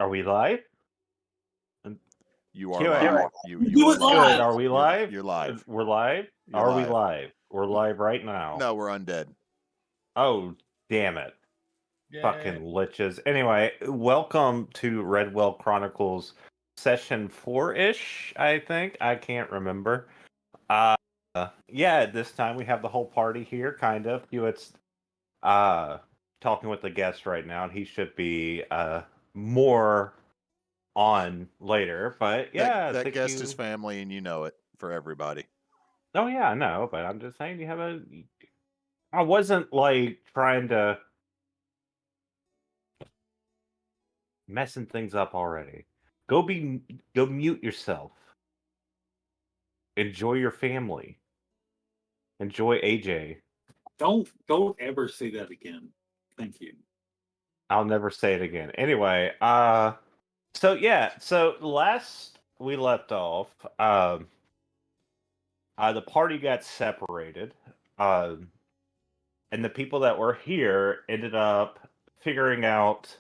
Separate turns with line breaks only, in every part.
Are we live?
You are
Q-
live.
Do
You are
it
live.
live.
Good. Are we live?
You're live.
We're live?
You're
Are we
live.
live? We're live right now.
No, we're undead.
Oh, damn it. Fucking liches. Anyway, welcome to Redwell Chronicles session 4-ish, I think. I can't remember. Yeah, this time we have the whole party here, kind of. Hewitt's talking with the guest right now, and he should be more on later. But yeah,
that
thank
guest
you.
is family, and you know it for everybody.
Oh yeah, I know, but I'm just saying you have a. I wasn't like trying to messing things up already. Go mute yourself. Enjoy your family. Enjoy AJ.
Don't ever say that again. Thank you.
I'll never say it again. Anyway, so last we left off, the party got separated. And the people that were here ended up figuring out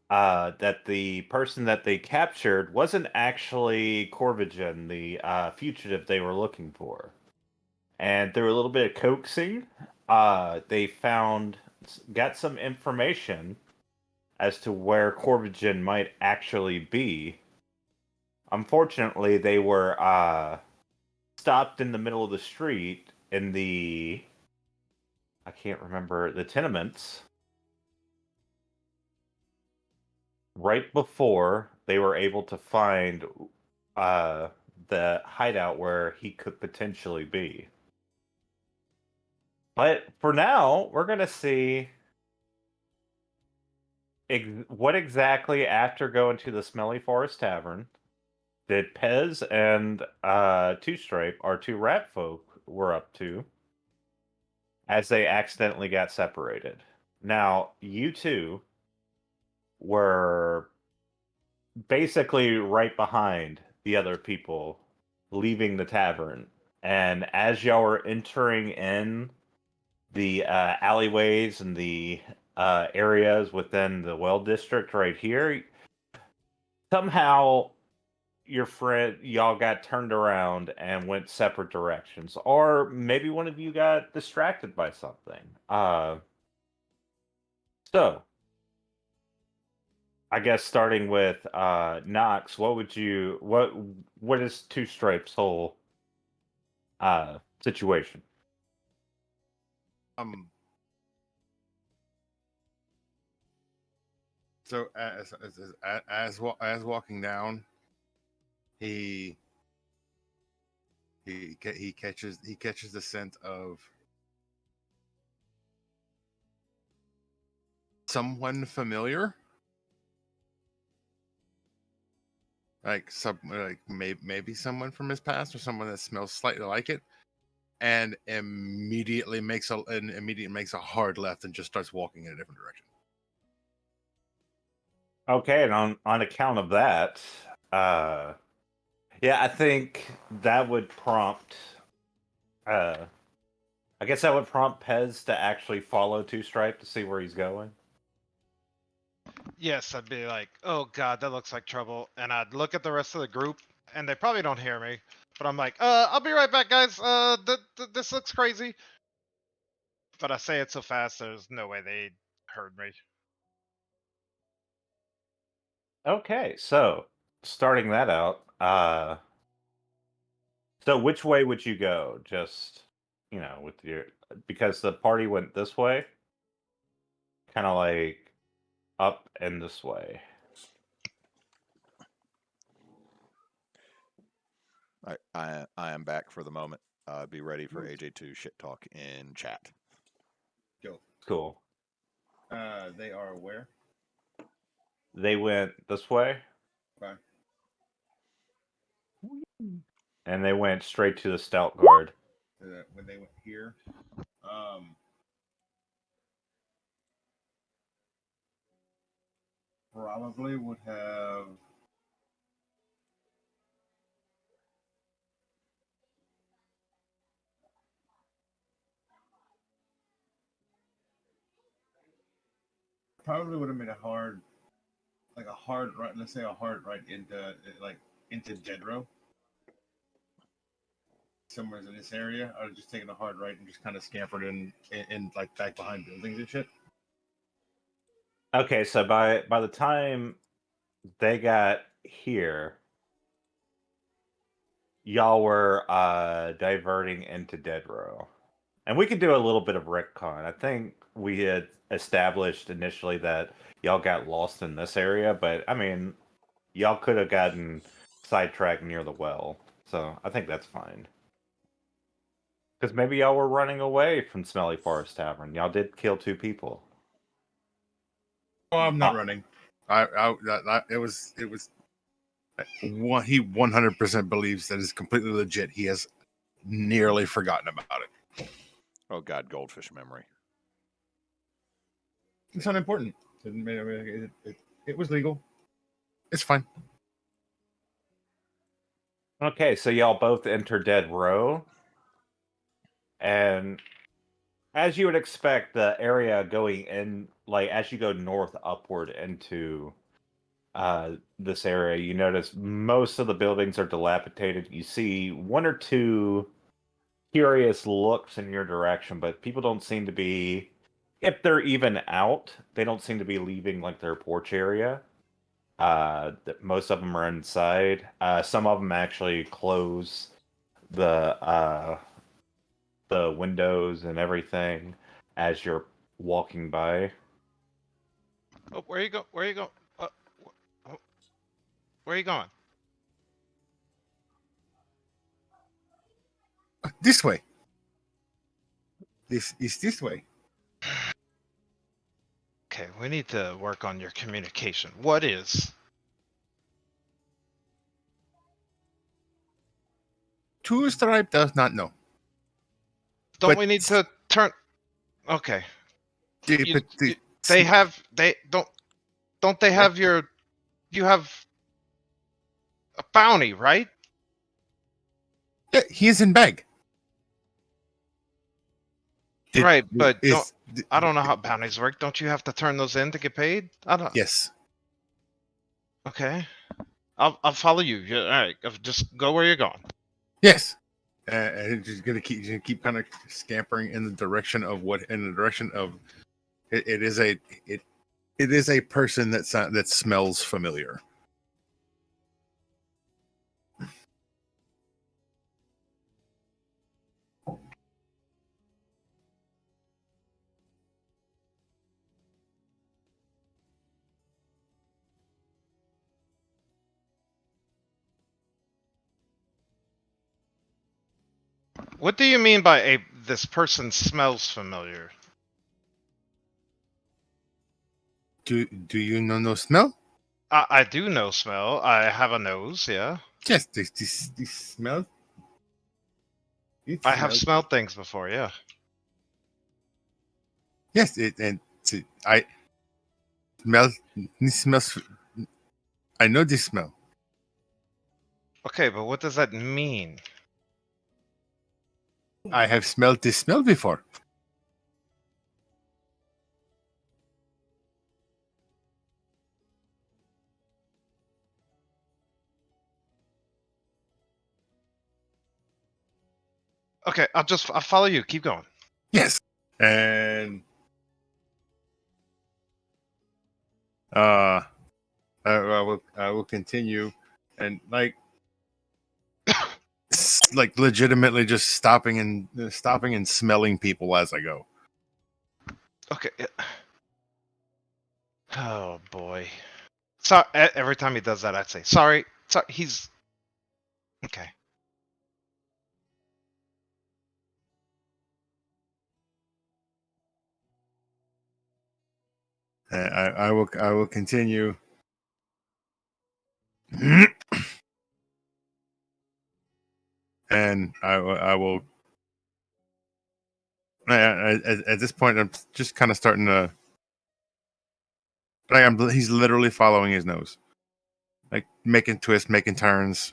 that the person that they captured wasn't actually Corvigen, the fugitive they were looking for. And through a little bit of coaxing, they got some information as to where Corvigen might actually be. Unfortunately, they were stopped in the middle of the street in I can't remember, the tenements, right before they were able to find the hideout where he could potentially be. But for now, we're going to see what exactly, after going to the Smelly Forest Tavern, did Pez and Two Stripe, our two rat folk, were up to as they accidentally got separated. Now, you two were basically right behind the other people leaving the tavern. And as y'all were entering in the alleyways and the areas within the well district right here, somehow y'all got turned around and went separate directions. Or maybe one of you got distracted by something. So, I guess starting with Knox, what is Two Stripes' whole situation?
So as walking down, he catches the scent of someone familiar, like maybe someone from his past or someone that smells slightly like it, and immediately makes a hard left and just starts walking in a different direction.
Okay, and on account of that, yeah, I think that would prompt. I guess that would prompt Pez to actually follow Two Stripe to see where he's going.
Yes, I'd be like, oh god, that looks like trouble. And I'd look at the rest of the group, and they probably don't hear me. But I'm like, I'll be right back, guys. This looks crazy. But I say it so fast, there's no way they heard me.
Okay, so starting that out, so which way would you go? Just, with because the party went this way, kind of like up and this way.
I am back for the moment. Be ready for AJ to shit talk in chat.
Go.
Cool.
They are where?
They went this way.
Okay.
And they went straight to the stout guard.
When they went here, probably would have made a hard like a hard right. Let's say a hard right into dead row. Somewhere in this area, I was just taking a hard right and just kind of scampered in like back behind buildings and shit.
Okay, so by the time they got here, y'all were diverting into dead row. And we could do a little bit of retcon. I think we had established initially that y'all got lost in this area, but I mean, y'all could have gotten sidetracked near the well. So I think that's fine. Because maybe y'all were running away from Smelly Forest Tavern. Y'all did kill 2 people.
Oh, I'm not running. It was one. He 100% believes that is completely legit. He has nearly forgotten about it.
Oh God, goldfish memory.
It's unimportant. It was legal. It's fine.
Okay, so y'all both enter dead row. And as you would expect, the area going in, like, as you go north upward into this area, you notice most of the buildings are dilapidated. You see 1 or 2 curious looks in your direction, but people don't seem to be, if they're even out, they don't seem to be leaving like their porch area. Most of them are inside. Some of them actually close the windows and everything as you're walking by.
Oh, where you go? Where you go? Where you going?
This way. This is this way.
Okay, we need to work on your communication. What is?
Two Stripe does not know.
Don't
But-
we need to turn? Okay.
But
They have. They don't. They have your. You have a bounty, right?
yeah, he is in bag.
Right, but I don't know how bounties work. Don't you have to turn those in to get paid? I don't.
Yes.
Okay. I'll follow you. Yeah, all right. Just go where you're going.
Yes. And just gonna keep kind of scampering in the direction of it is a person that smells familiar.
What do you mean by this person smells familiar?
Do you know no smell?
I do know smell. I have a nose. Yeah.
Yes, this smell.
I have smelled things before. Yeah.
Yes, I smell. This smells. I know this smell.
Okay, but what does that mean?
I have smelled this smell before.
Okay, I'll follow you. Keep going.
Yes, and I will continue, and like legitimately just stopping and smelling people as I go.
Okay. Oh boy. So every time he does that, I'd say sorry. Sorry. He's okay.
I will continue. And I will. At this point, I'm just kind of starting to. He's literally following his nose, like making twists, making turns,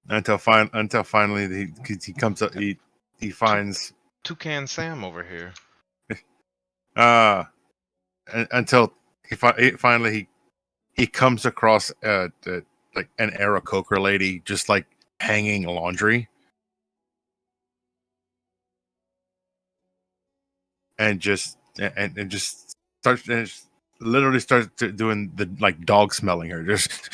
until finally he comes up. He finds
Toucan Sam over here.
until Finally he comes across like an Aarakocra lady just like hanging laundry, and just starts and just literally starts doing the like dog smelling her just.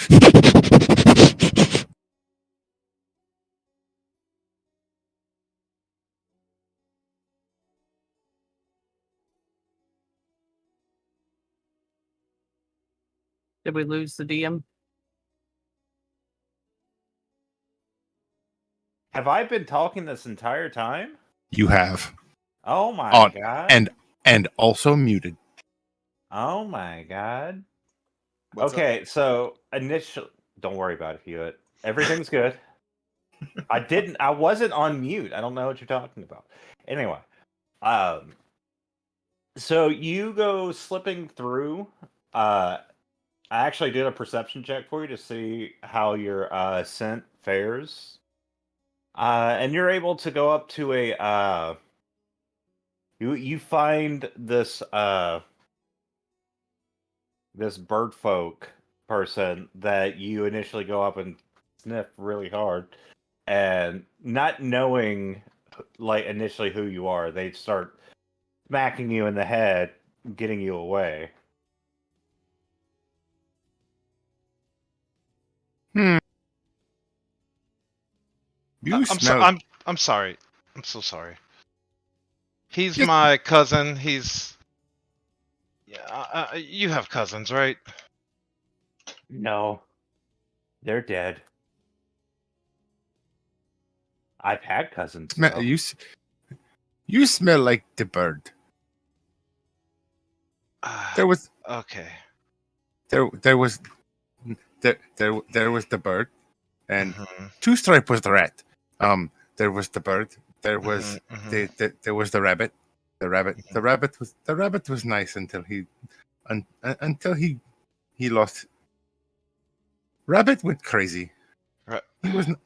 Did we lose the DM?
Have I been talking this entire time?
You have
Oh my
On-
god.
and also muted.
Oh my god.
What's up?
Okay, so initially, don't worry about it, Hewitt. Everything's good. I wasn't on mute. I don't know what you're talking about. Anyway, so you go slipping through. I actually did a perception check for you to see how your scent fares. And you're able to go up to a you find this this bird folk person that you initially go up and sniff really hard, and not knowing like initially who you are, they start smacking you in the head, getting you away.
You smell.
I'm sorry. I'm so sorry. He's
Just-
my cousin. He's. Yeah, you have cousins, right?
No, they're dead. I've had cousins.
Smell,
though.
you smell like the bird. There was
Okay.
there was there was the bird, and
Mhm,
Two Stripe was the rat. There was the bird. There was
mhm.
there was the rabbit. The rabbit was nice until until he lost. Rabbit went crazy.
Right.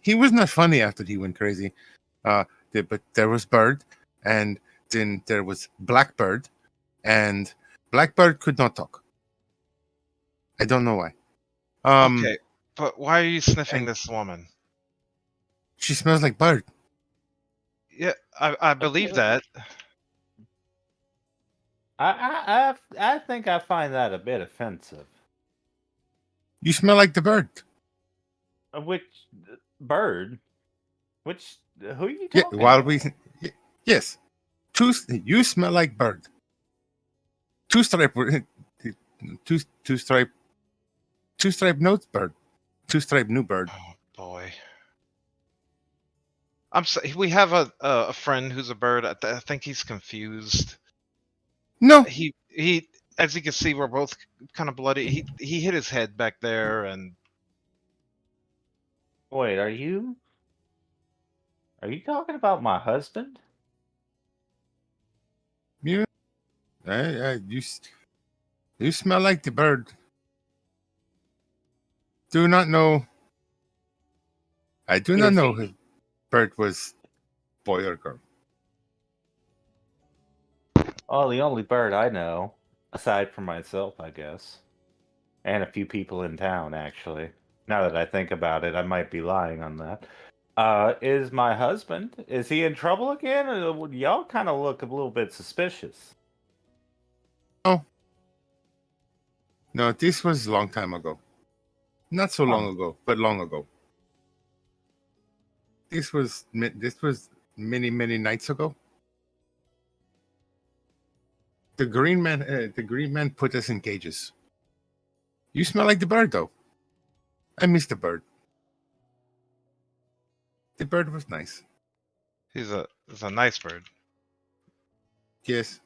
He was not funny after he went crazy. But there was bird, and then there was blackbird, and blackbird could not talk. I don't know why.
Okay, but why are you sniffing
and-
this woman?
She smells like bird.
Yeah, I believe
Okay.
that.
I think I find that a bit offensive.
You smell like the bird.
Which bird? Which who are you
Yeah.
talking
While
about?
yes, you smell like bird. Two stripe, two stripe notes bird. Two stripe new bird.
Oh boy. We have a friend who's a bird. I think he's confused.
No,
He as you can see, we're both kind of bloody. He hit his head back there, and
Wait, are you talking about my husband?
you, you smell like the bird. Do not know. I do not
Is
know
he-
if bird was boy or girl.
Oh, the only bird I know, aside from myself, I guess, and a few people in town, actually. Now that I think about it, I might be lying on that. Is my husband? Is he in trouble again? Or y'all kind of look a little bit suspicious.
No, this was a long time ago. Not so long ago, but long ago. This was many nights ago. The green man put us in cages. You smell like the bird, though. I miss the bird. The bird was nice.
he's a nice bird.
Yes.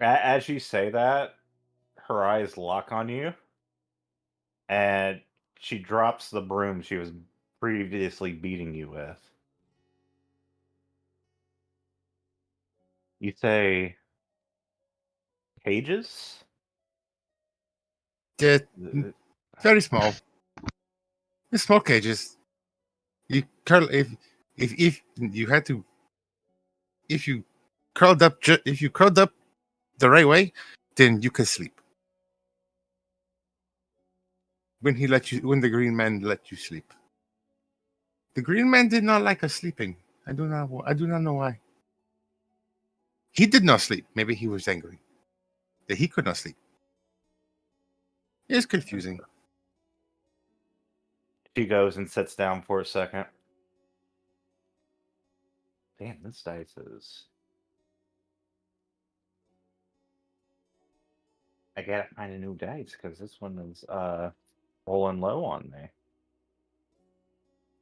As you say that, her eyes lock on you, and she drops the broom she was previously beating you with. You say, cages?
Yeah, very small. The small cages. You curl if you had to curled up the right way, then you could sleep. When the green man let you sleep. The green man did not like us sleeping. I do not know why. He did not sleep. Maybe he was angry that he could not sleep. It's confusing.
She goes and sits down for a second. Damn, this dice is. I gotta find a new dice because this one is rolling low on me.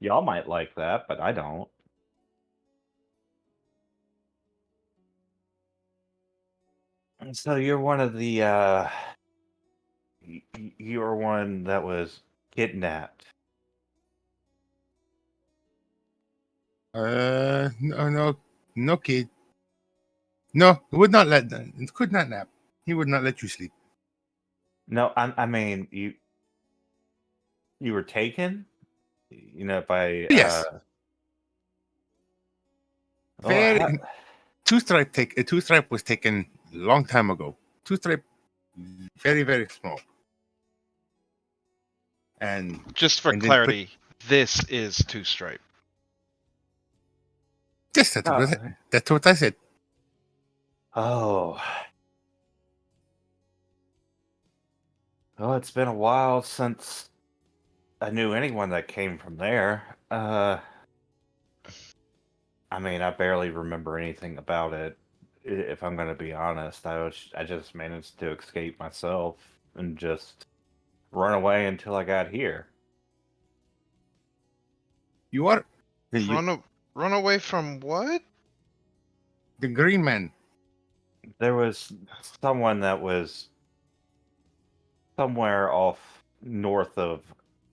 Y'all might like that, but I don't. And so you're one of the you're one that was kidnapped.
No, kid. No, he would not let. Could not nap. He would not let you sleep.
No, I mean you were taken. You know, by
Yes.
well,
Very. Two Stripe was taken a long time ago. Two Stripe, very very small. And
Just for
and then
clarity, this is Two Stripe.
yes, that's what I said.
oh. Well, it's been a while since I knew anyone that came from there. I mean, I barely remember anything about it. If I'm going to be honest, I just managed to escape myself and just run away until I got here.
You are you,
Run away from what?
the green man.
There was someone that was somewhere off north of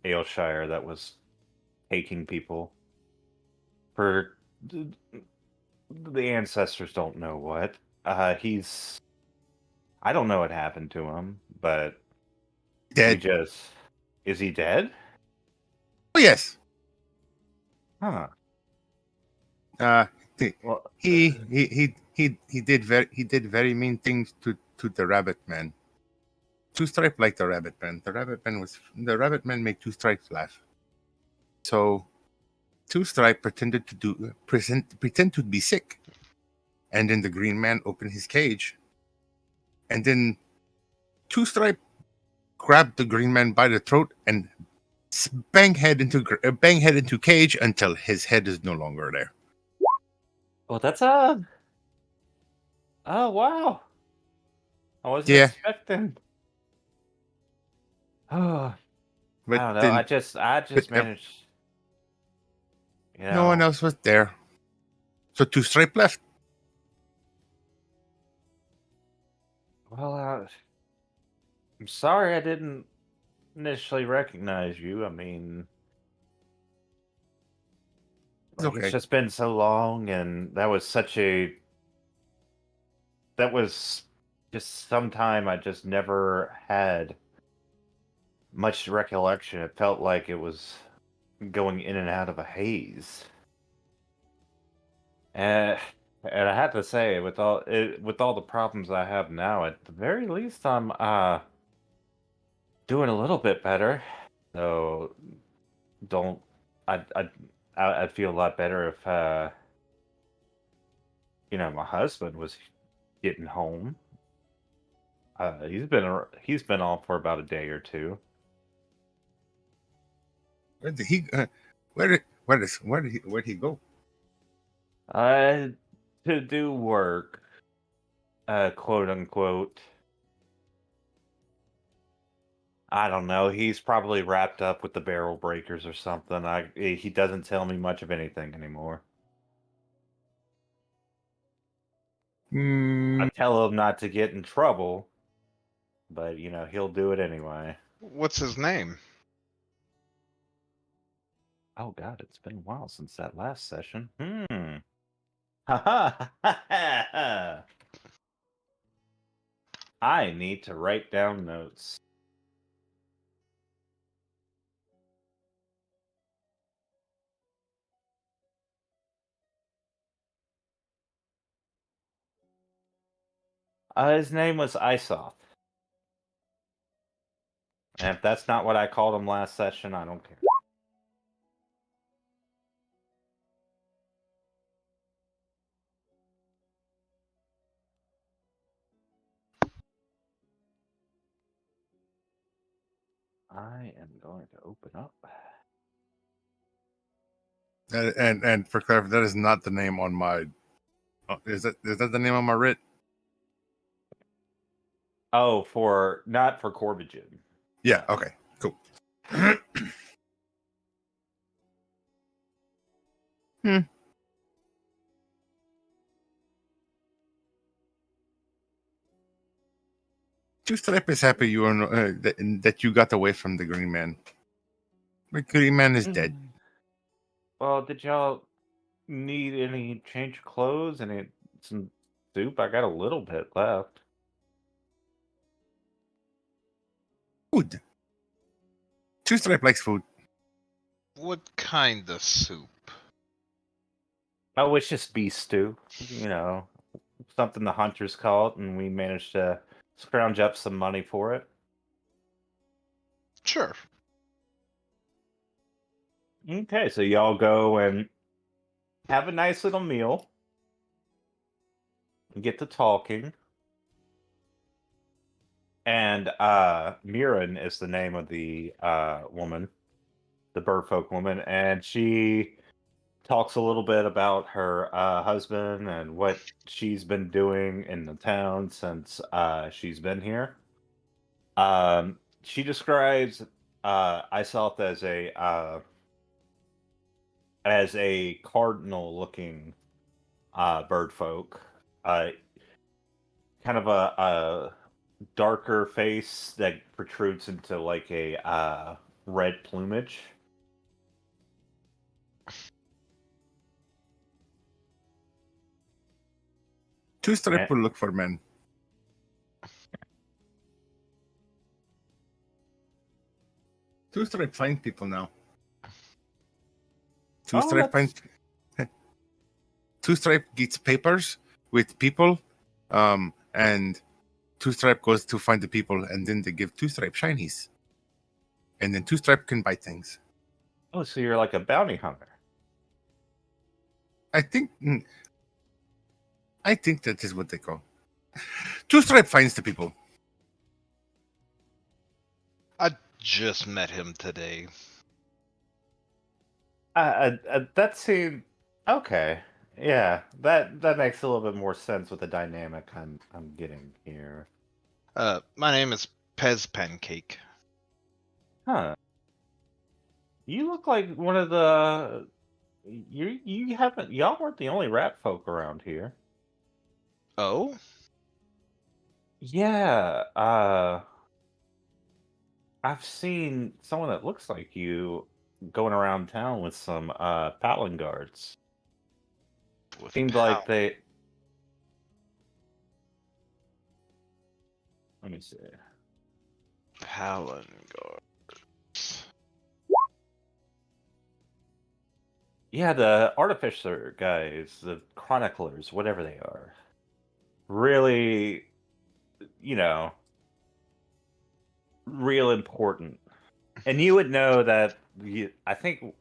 Aylshire that was taking people for the ancestors don't know what. He's I don't know what happened to him, but
Dead.
is he dead?
Oh yes.
Huh. Well,
He did very mean things to the rabbit man. Two Stripe liked the rabbit man. The rabbit man made Two Stripes laugh. So Two Stripe pretend to be sick, and then the green man opened his cage, and then Two Stripe grabbed the green man by the throat and bang head into cage until his head is no longer there.
well, that's oh wow. I wasn't
Yeah.
expecting. Oh,
But
I don't know.
then
I just
but
managed. You
no one
know,
else was there, so Two Stripe left.
well, I'm sorry I didn't initially recognize you. I mean,
It's
like, it's
okay.
just been so long, and that was just some time I just never had much recollection. It felt like it was going in and out of a haze. And I have to say, with all the problems I have now, at the very least, I'm doing a little bit better. So don't I I I'd feel a lot better if my husband was getting home. He's been off for about a day or two.
Where did he? Where did he go?
Uh, to do work, quote unquote. I don't know. He's probably wrapped up with the barrel breakers or something. He doesn't tell me much of anything anymore. I tell him not to get in trouble, but he'll do it anyway.
What's his name?
Oh God, it's been a while since that last session. Ha ha. I need to write down notes. His name was Isoth. And if that's not what I called him last session, I don't care. I am going to open up.
And for clarity, that is not the name on my. Is that the name on my writ?
Oh, not for Corbigen.
Yeah. Okay. Cool. Two Stripe is happy you are that you got away from the Green Man. The Green Man is dead.
Well, did y'all need any change of clothes? Some soup? I got a little bit left.
Food. Two Stripe likes food.
What kind of soup?
Oh, it's just beast stew. You know, something the hunters call it, and we managed to scrounge up some money for it.
Sure.
Okay, so y'all go and have a nice little meal. And get to talking. And Mirren is the name of the woman, the birdfolk woman, and she talks a little bit about her husband and what she's been doing in the town since she's been here. She describes Isoth as a cardinal-looking birdfolk, kind of a darker face that protrudes into like a red plumage.
Two Stripe
Eh.
will look for men. Two Stripe find people now. Two Stripe
that's-
find. Two Stripe gets papers with people, and Two Stripe goes to find the people, and then they give Two Stripe shinies, and then Two Stripe can buy things.
Oh, so you're like a bounty hunter.
I think that is what they call. Two Stripe finds the people.
I just met him today.
That seemed okay. Yeah, that makes a little bit more sense with the dynamic I'm getting here.
My name is Pez Pancake.
Huh. You look like one of the y'all weren't the only rat folk around here.
Oh?
Yeah, I've seen someone that looks like you going around town with some Paladin guards.
With
Seemed like they. Let me see.
Paladin guards.
Yeah, the artificer guys, the chroniclers, whatever they are. Really, you know, real important. And you would know that I think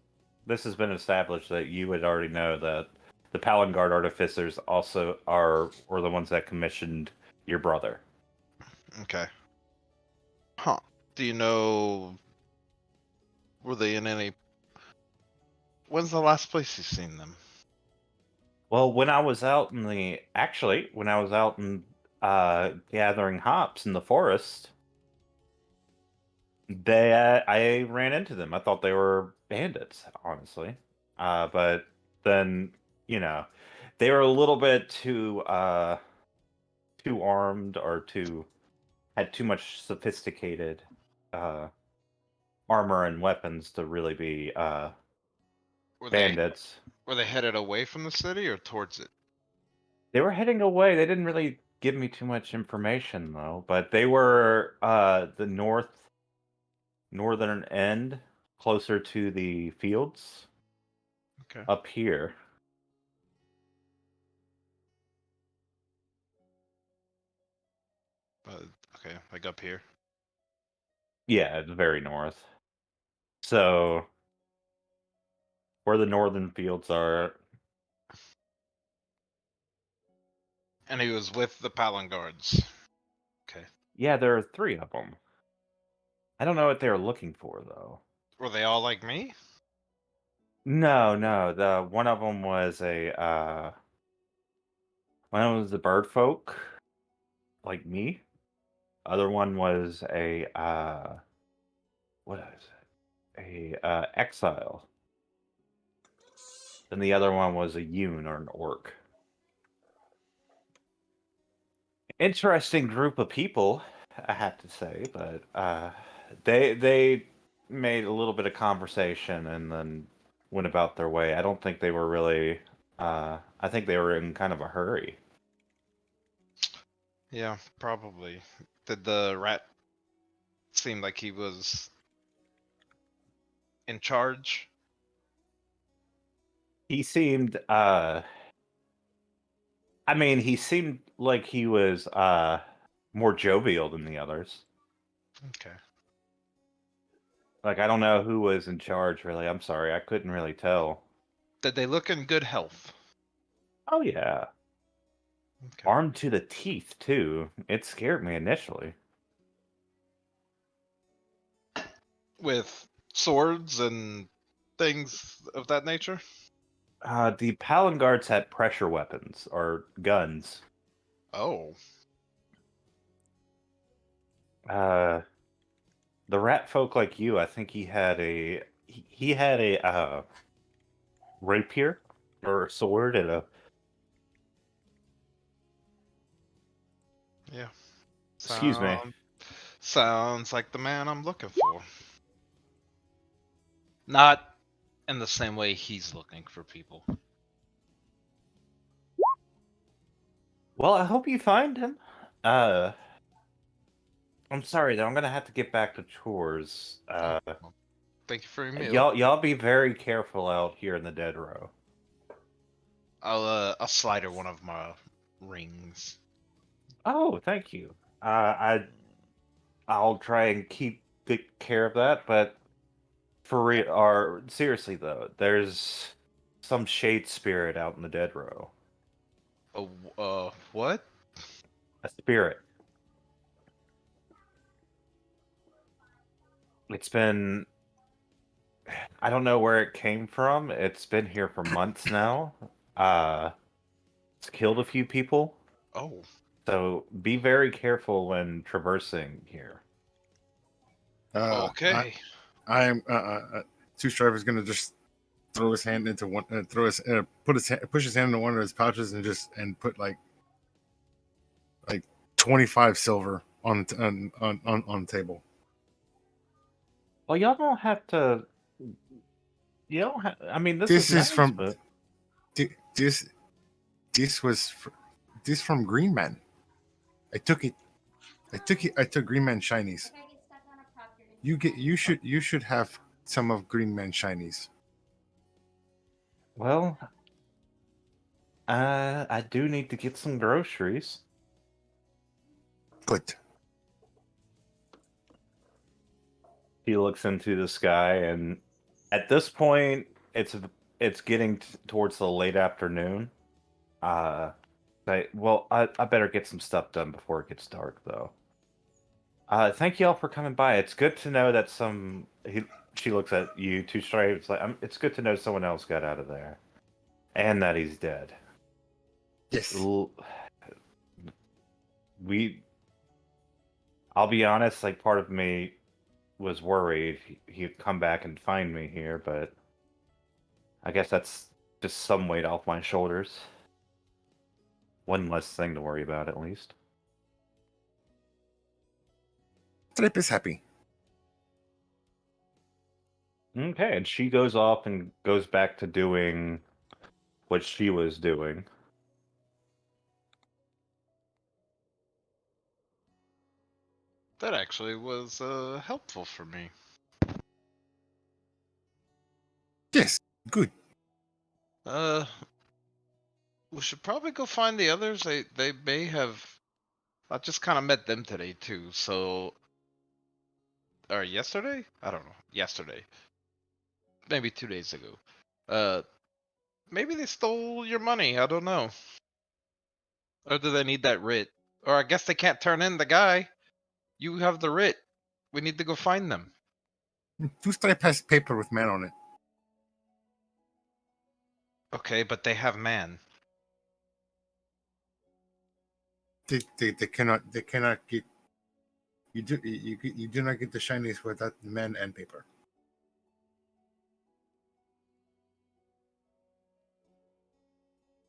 this has been established that you would already know that the Paladin Guard artificers also were the ones that commissioned your brother.
Okay. Huh. Do you know... Were they in any... When's the last place you've seen them?
Well, when I was out in gathering hops in the forest, I ran into them. I thought they were bandits, honestly. But then, you know, they were a little bit too armed or had too much sophisticated armor and weapons to really be
Were
bandits.
Were they headed away from the city or towards it?
They were heading away. They didn't really give me too much information though, but they were the northern end, closer to the fields.
Okay.
Up here.
Okay, like up here.
Yeah, it's very north. So, where the northern fields are,
And he was with the Paladin guards. Okay.
yeah, there are 3 of them. I don't know what they were looking for, though.
Were they all like me?
No, no, one of them was one of them was a bird folk, like me. Other one was what is it? Exile. Then the other one was a Yoon or an orc. Interesting group of people, I have to say, but they made a little bit of conversation and then went about their way. I don't think they were really. I think they were in kind of a hurry.
Yeah, probably. Did the rat seem like he was in charge?
He seemed. I mean, he seemed like he was more jovial than the others.
Okay.
Like I don't know who was in charge really. I'm sorry, I couldn't really tell.
Did they look in good health?
Oh yeah.
Okay.
Armed to the teeth, too. It scared me initially.
With swords and things of that nature?
The Paladin guards had pressure weapons, or guns.
Oh.
The rat folk like you, I think he had he had a rapier, or a sword, and a...
Yeah.
Excuse me.
Sounds like the man I'm looking for. Not in the same way he's looking for people.
Well, I hope you find him. I'm sorry, though. I'm gonna have to get back to chores.
Well, thank you for your meal.
Y'all be very careful out here in the dead row.
I'll slide her one of my rings.
Oh, thank you. I'll try and keep good care of that, but for real, or seriously though, there's some shade spirit out in the dead row.
What?
A spirit. It's been... I don't know where it came from. It's been here for months now. It's killed a few people.
Oh.
So be very careful when traversing here.
Okay.
I am. Two Stripe is gonna just throw his hand into one. Push his hand into one of his pouches and put like 25 silver on the table.
Well, y'all don't have to. You don't have. I mean, this
This
is
is
nice,
from
but...
this from Green Man. I took Green Man shinies. You should have some of Green Man shinies.
Well, I do need to get some groceries.
Good.
He looks into the sky, and at this point, it's getting towards the late afternoon. I better get some stuff done before it gets dark, though. Thank you all for coming by. It's good to know that she looks at you, Two Stripes. Like, it's good to know someone else got out of there, and that he's dead.
Yes.
I'll be honest. Like, part of me was worried he'd come back and find me here, but I guess that's just some weight off my shoulders. One less thing to worry about, at least.
Stripe is happy.
Okay, and she goes off and goes back to doing what she was doing.
That actually was helpful for me.
Yes. Good.
We should probably go find the others. They may have I just kind of met them today too. So, or yesterday? I don't know. Yesterday, maybe 2 days ago. Uh, maybe they stole your money. I don't know. Or do they need that writ? Or I guess they can't turn in the guy. You have the writ. We need to go find them.
Two Stripe has paper with man on it.
Okay, but they have man.
They cannot get you do not get the shinies without men and paper.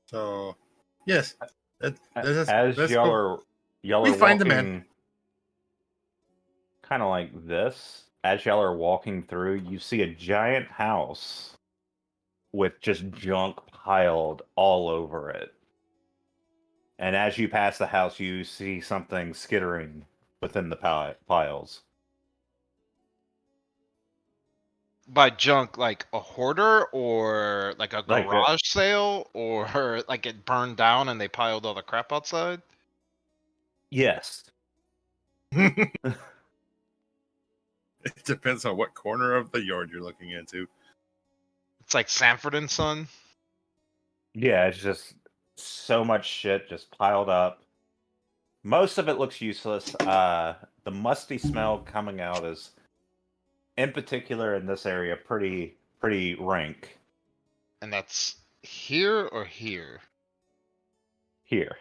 So yes,
As
let's
y'all
go.
y'all
We
are
find the man.
walking kind of like this. As y'all are walking through, you see a giant house with just junk piled all over it. And as you pass the house, you see something skittering within the piles.
By junk, like a hoarder or like a
Like
garage sale or like it burned down and they piled all the crap outside?
yes.
It depends on what corner of the yard you're looking into.
It's like Sanford and Son.
Yeah, it's just so much shit just piled up. Most of it looks useless. The musty smell coming out is, in particular in this area, pretty rank.
And that's here or here?
Here.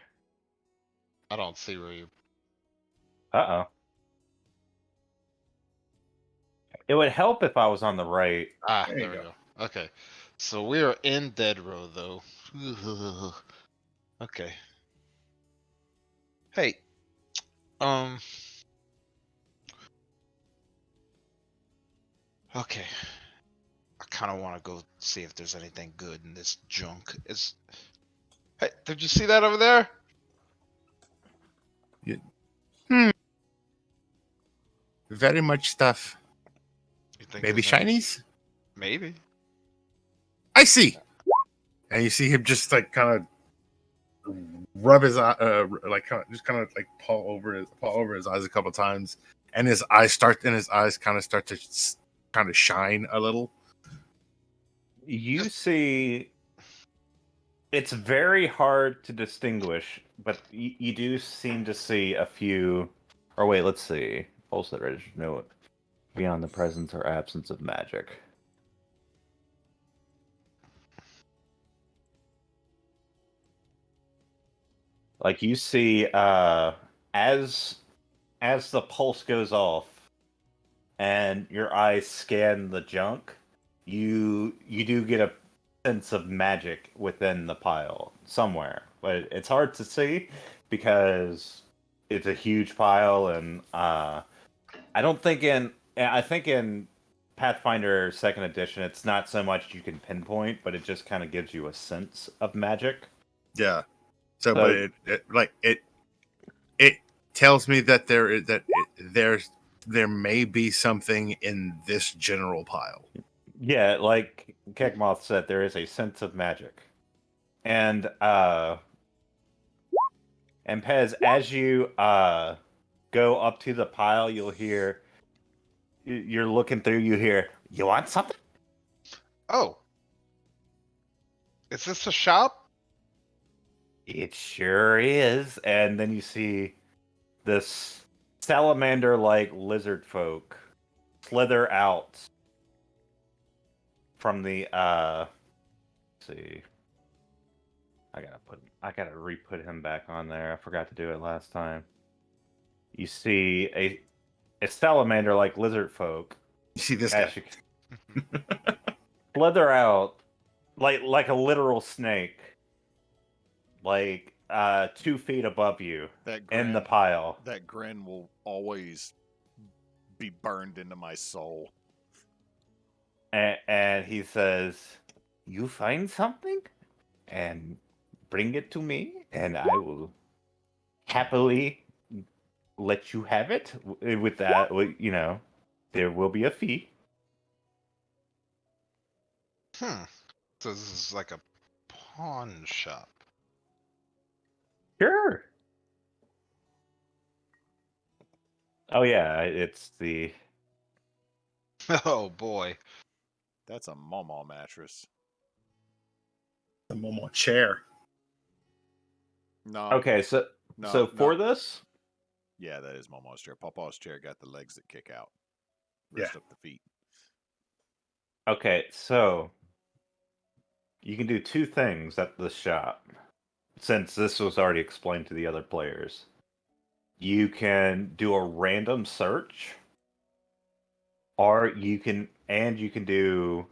I don't see where you.
Uh-oh. It would help if I was on the right.
Ah,
There you
there we
go.
go. Okay. So we are in Dead Row though. Okay. Hey. Okay. I kind of want to go see if there's anything good in this junk. Hey, did you see that over there?
Very much stuff.
You think
Maybe
there's any-
shinies.
Maybe.
I see. And you see him just like kind of rub his eye, like kind of like paw over his eyes a couple times, and his eyes start to kind of shine a little.
You see, it's very hard to distinguish, but you do seem to see a few. Or wait, let's see. Pulse that register note beyond the presence or absence of magic. Like you see, as the pulse goes off, and your eyes scan the junk, you do get a sense of magic within the pile somewhere, but it's hard to see because it's a huge pile, and I think in Pathfinder Second Edition, it's not so much you can pinpoint, but it just kind of gives you a sense of magic.
Yeah. So,
So-
but it tells me that there may be something in this general pile.
Yeah, like Keggmoth said, there is a sense of magic. And Pez, as you go up to the pile, you'll hear you're looking through, you hear, "You want something?"
Oh. Is this a shop?
It sure is. And then you see this salamander-like lizard folk slither out from the let's see. I gotta re-put him back on there. I forgot to do it last time. You see a salamander like lizard folk
You see this guy?
as you slither out like a literal snake, like 2 feet above you
That
in the
grin,
pile.
that grin will always be burned into my soul.
And he says, "You find something and bring it to me, and I will happily let you have it. With that, you know, there will be a fee."
So this is like a pawn shop.
Sure. Oh yeah, it's the
Oh boy.
That's a Momo mattress.
The Momo chair.
No.
okay. So
No.
so for
no.
this,
Yeah, that is Momo's chair. Pawpaw's chair got the legs that kick out.
Yeah.
Rest up the feet.
okay, so you can do two things at the shop. Since this was already explained to the other players, you can do a random search, or you can do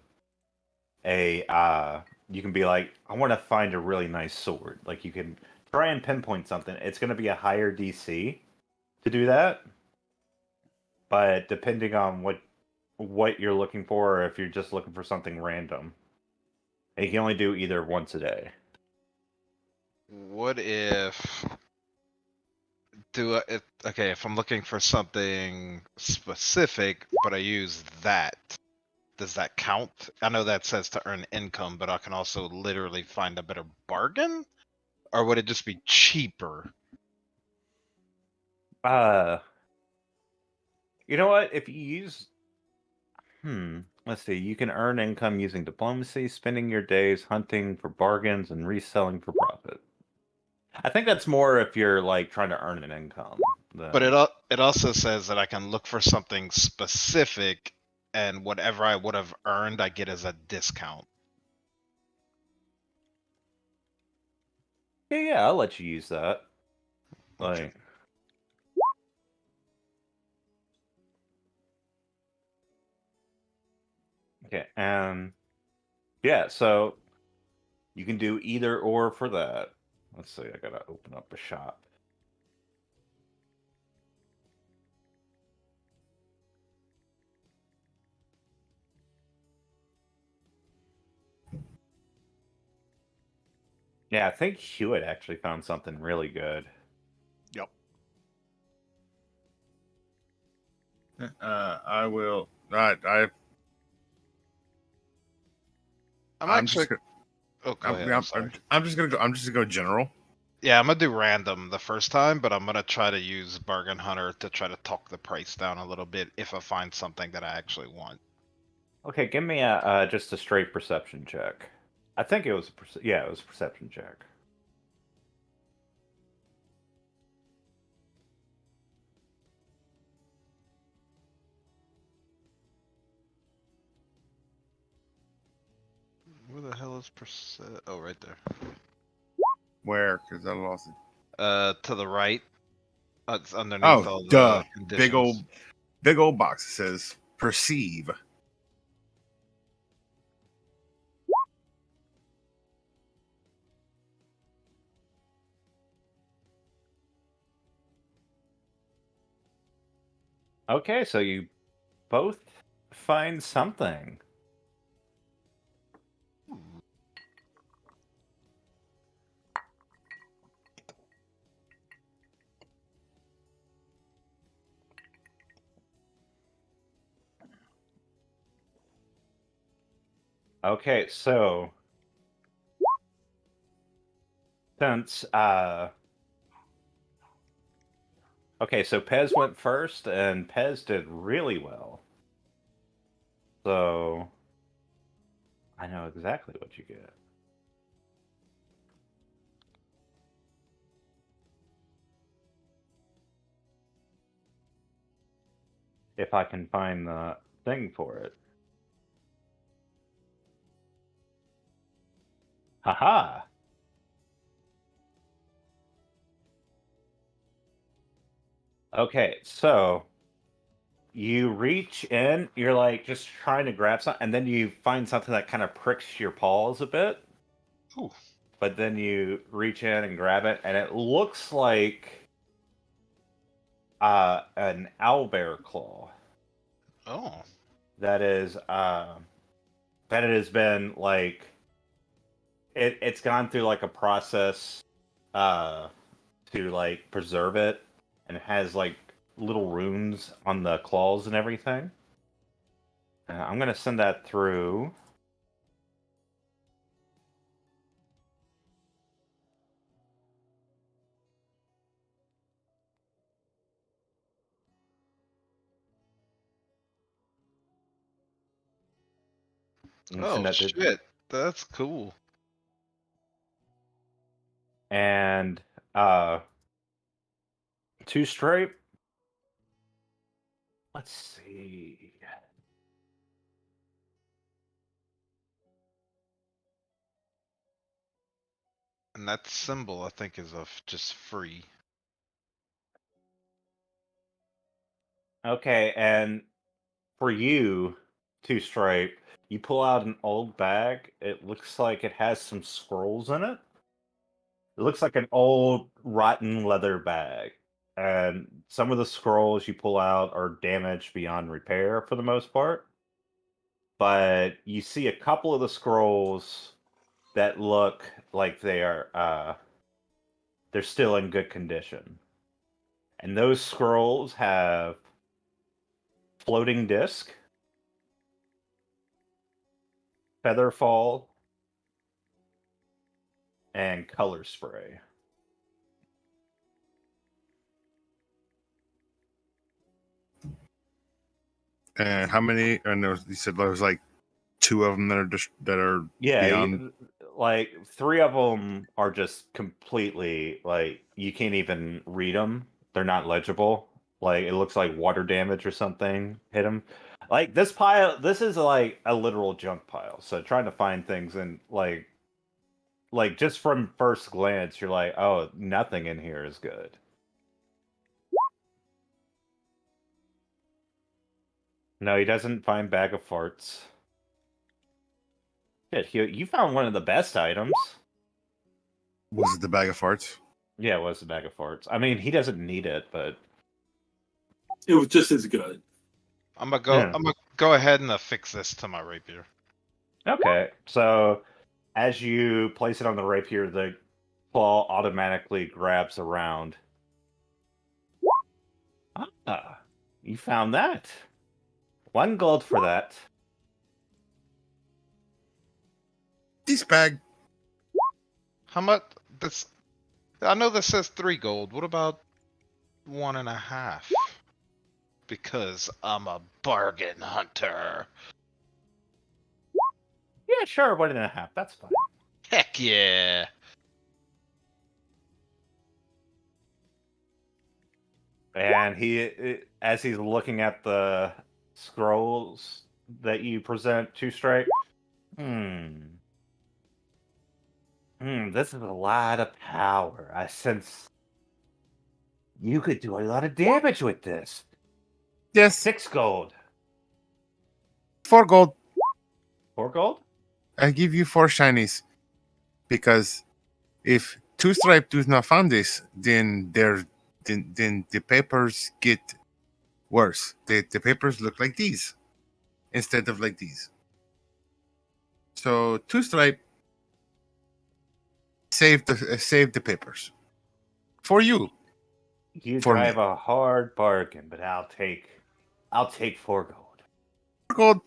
a you can be like, I want to find a really nice sword. Like you can try and pinpoint something. It's going to be a higher DC to do that, but depending on what you're looking for, or if you're just looking for something random, and you can only do either once a day.
What if okay, if I'm looking for something specific, but I use that, does that count? I know that says to earn income, but I can also literally find a better bargain? Or would it just be cheaper?
You know what? If you use let's see, you can earn income using diplomacy, spending your days hunting for bargains and reselling for profit. I think that's more if you're like trying to earn an income.
But it also says that I can look for something specific, and whatever I would have earned, I get as a discount.
Yeah, I'll let you use that.
Okay.
Like, okay, yeah, so you can do either or for that. Let's see, I gotta open up a shop. Yeah, I think Hewitt actually found something really good.
Yep.
I will.
I'm
I'm
actually.
just gonna.
Oh, go ahead. I'm sorry.
I'm just gonna go. I'm just gonna go general.
Yeah, I'm gonna do random the first time, but I'm gonna try to use Bargain Hunter to try to talk the price down a little bit if I find something that I actually want.
Okay, give me a just a straight perception check. I think it was yeah, it was a perception check.
Where the hell is percent? Oh, right there.
Where? Because I lost it.
To the right. It's underneath
Oh,
all the
duh!
conditions.
Big old box. It says perceive.
Okay, so you both find something. Okay, so since okay, so Pez went first and Pez did really well. So I know exactly what you get. If I can find the thing for it. Haha. Okay, so you reach in, you're like just trying to grab something, and then you find something that kind of pricks your paws a bit.
Ooh.
But then you reach in and grab it, and it looks like an owlbear claw
Oh.
that is that it has been like it's gone through like a process uh to like preserve it, and it has like little runes on the claws and everything. I'm gonna send that through. And
Oh
send that to-
shit, that's cool.
And Two Stripe. Let's see.
And that symbol, I think, is of just free.
Okay, and for you, Two Stripe, you pull out an old bag. It looks like it has some scrolls in it. It looks like an old rotten leather bag. And some of the scrolls you pull out are damaged beyond repair for the most part. But you see a couple of the scrolls that look like they're still in good condition. And those scrolls have floating disc, featherfall, and color spray.
And how many? And you said there was like 2 of them that are just
Yeah,
beyond.
like 3 of them are just completely like you can't even read them. They're not legible. Like it looks like water damage or something hit them. Like this pile, this is like a literal junk pile. So trying to find things and like just from first glance, you're like, oh, nothing in here is good. No, he doesn't find bag of farts. Shit, you found one of the best items.
Was it the bag of farts?
Yeah, it was a bag of farts. I mean, he doesn't need it, but
It was just as good.
I'm gonna go.
Yeah.
I'm gonna go ahead and affix this to my rapier.
okay. So as you place it on the rapier, the claw automatically grabs around. Ah, you found that. 1 gold for that.
This bag.
How much? This. I know this says 3 gold. What about 1.5? Because I'm a bargain hunter.
Yeah, sure, 1.5. That's fine.
Heck yeah!
And as he's looking at the scrolls that you present, Two Stripe. This is a lot of power. I sense you could do a lot of damage with this.
Yes,
6 gold.
4 gold.
4 gold?
I give you 4 shinies because if Two Stripe does not find this, then then the papers get worse. The papers look like these instead of like these. So Two Stripe save the papers for you.
You
For
drive
me.
a hard bargain, but I'll take 4 gold.
4 gold.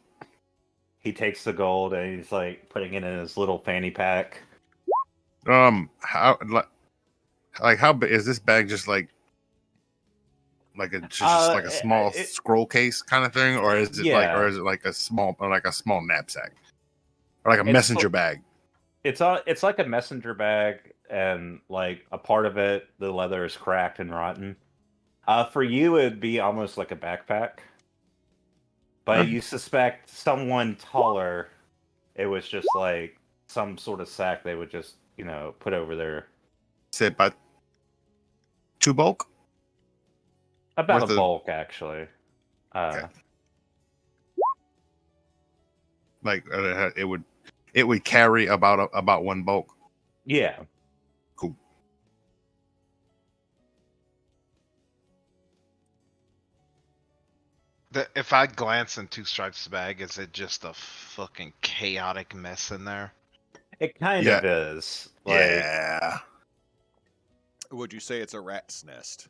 He takes the gold and he's like putting it in his little fanny pack.
How like how big is this bag? Just like just like a small scroll case kind of thing, or is it
Yeah.
like a small knapsack, or like a
It's
messenger
fu-
bag?
It's like a messenger bag, and like a part of it, the leather is cracked and rotten. For you, it'd be almost like a backpack, but you suspect someone taller. It was just like some sort of sack they would just put over there.
Say about 2 bulk.
About
Worth
a
of-
bulk, actually.
Okay. Like it would carry about 1 bulk.
Yeah.
Cool.
If I glance in Two Stripes' bag, is it just a fucking chaotic mess in there?
It kind
Yeah.
of is. Like,
Yeah.
Would you say it's a rat's nest?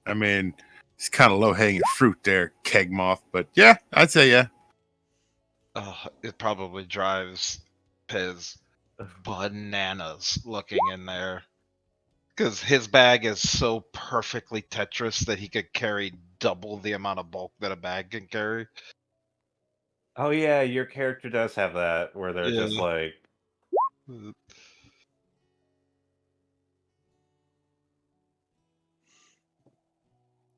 I mean, it's kind of low hanging fruit there, Keggmoth, but yeah, I'd say yeah.
Oh, it probably drives Pez bananas looking in there. Because his bag is so perfectly Tetris that he could carry double the amount of bulk that a bag can carry.
Oh yeah, your character does have that where they're just
Yeah.
like,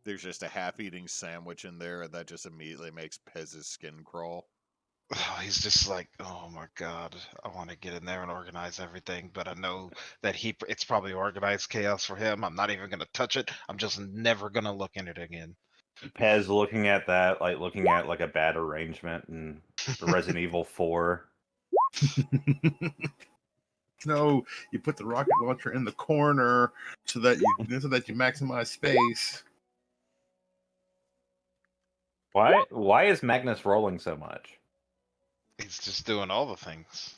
There's just a half-eating sandwich in there, and that just immediately makes Pez's skin crawl.
Oh, he's just like, oh my god, I want to get in there and organize everything, but I know that it's probably organized chaos for him. I'm not even gonna touch it. I'm just never gonna look in it again.
Pez looking at that, like looking at like a bad arrangement in Resident Evil 4.
No, you put the rocket launcher in the corner so that you maximize space.
Why is Magnus rolling so much?
He's just doing all the things.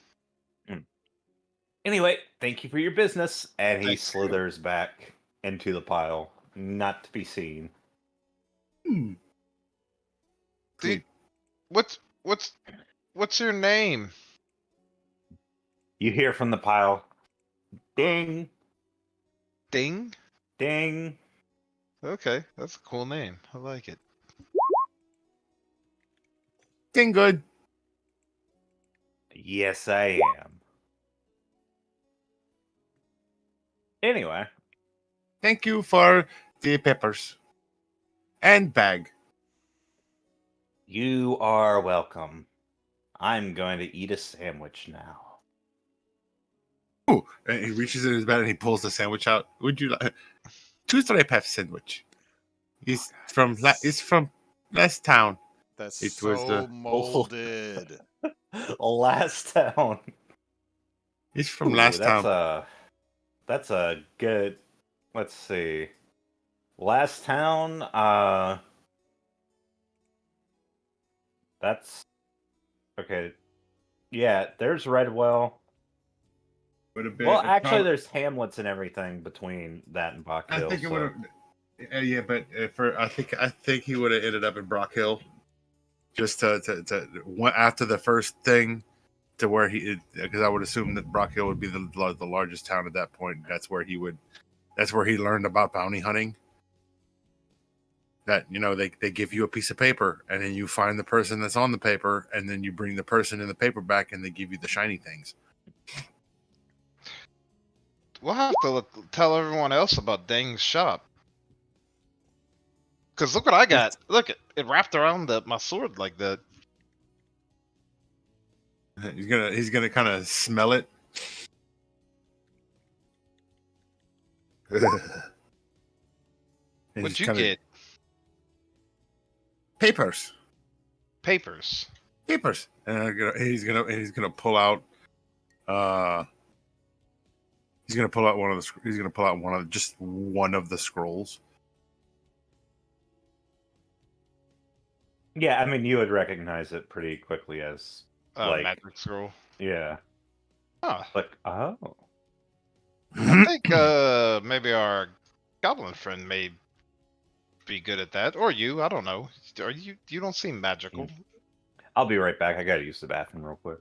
Anyway, thank you for your business. And he
Thank you.
slithers back into the pile, not to be seen.
Dude, what's your name?
You hear from the pile, ding,
Ding?
ding.
Okay, that's a cool name. I like it.
Ding good.
Yes, I am. Anyway,
Thank you for the peppers. And bag.
you are welcome. I'm going to eat a sandwich now.
Ooh, and he reaches in his bag and he pulls the sandwich out. Would you like 2 stripe half sandwich? He's from last town.
That's
It
so
was the-
molded.
Last town.
He's from
Ooh,
last town.
That's a good. Let's see. Last town. That's okay. Yeah, there's Redwell.
Would have been.
Well, actually, there's hamlets and everything between that and Bach
I
Hill.
think it
so-
would have. Yeah, but I think he would have ended up in Brock Hill, just to after the first thing, to where because I would assume that Brock Hill would be the largest town at that point. That's where he learned about bounty hunting. That they give you a piece of paper and then you find the person that's on the paper and then you bring the person in the paper back and they give you the shiny things.
We'll have to tell everyone else about Ding's shop. Cause look what I got. Look, it wrapped around my sword like that.
He's gonna kind of smell it. And
What'd
he's
you
kinda-
get?
Papers.
Papers.
And he's gonna pull out. He's gonna pull out just one of the scrolls.
Yeah, I mean, you would recognize it pretty quickly as like,
Magic scroll.
yeah,
Huh.
like oh,
I think maybe our goblin friend may be good at that, or you. I don't know. You don't seem magical.
I'll be right back. I gotta use the bathroom real quick.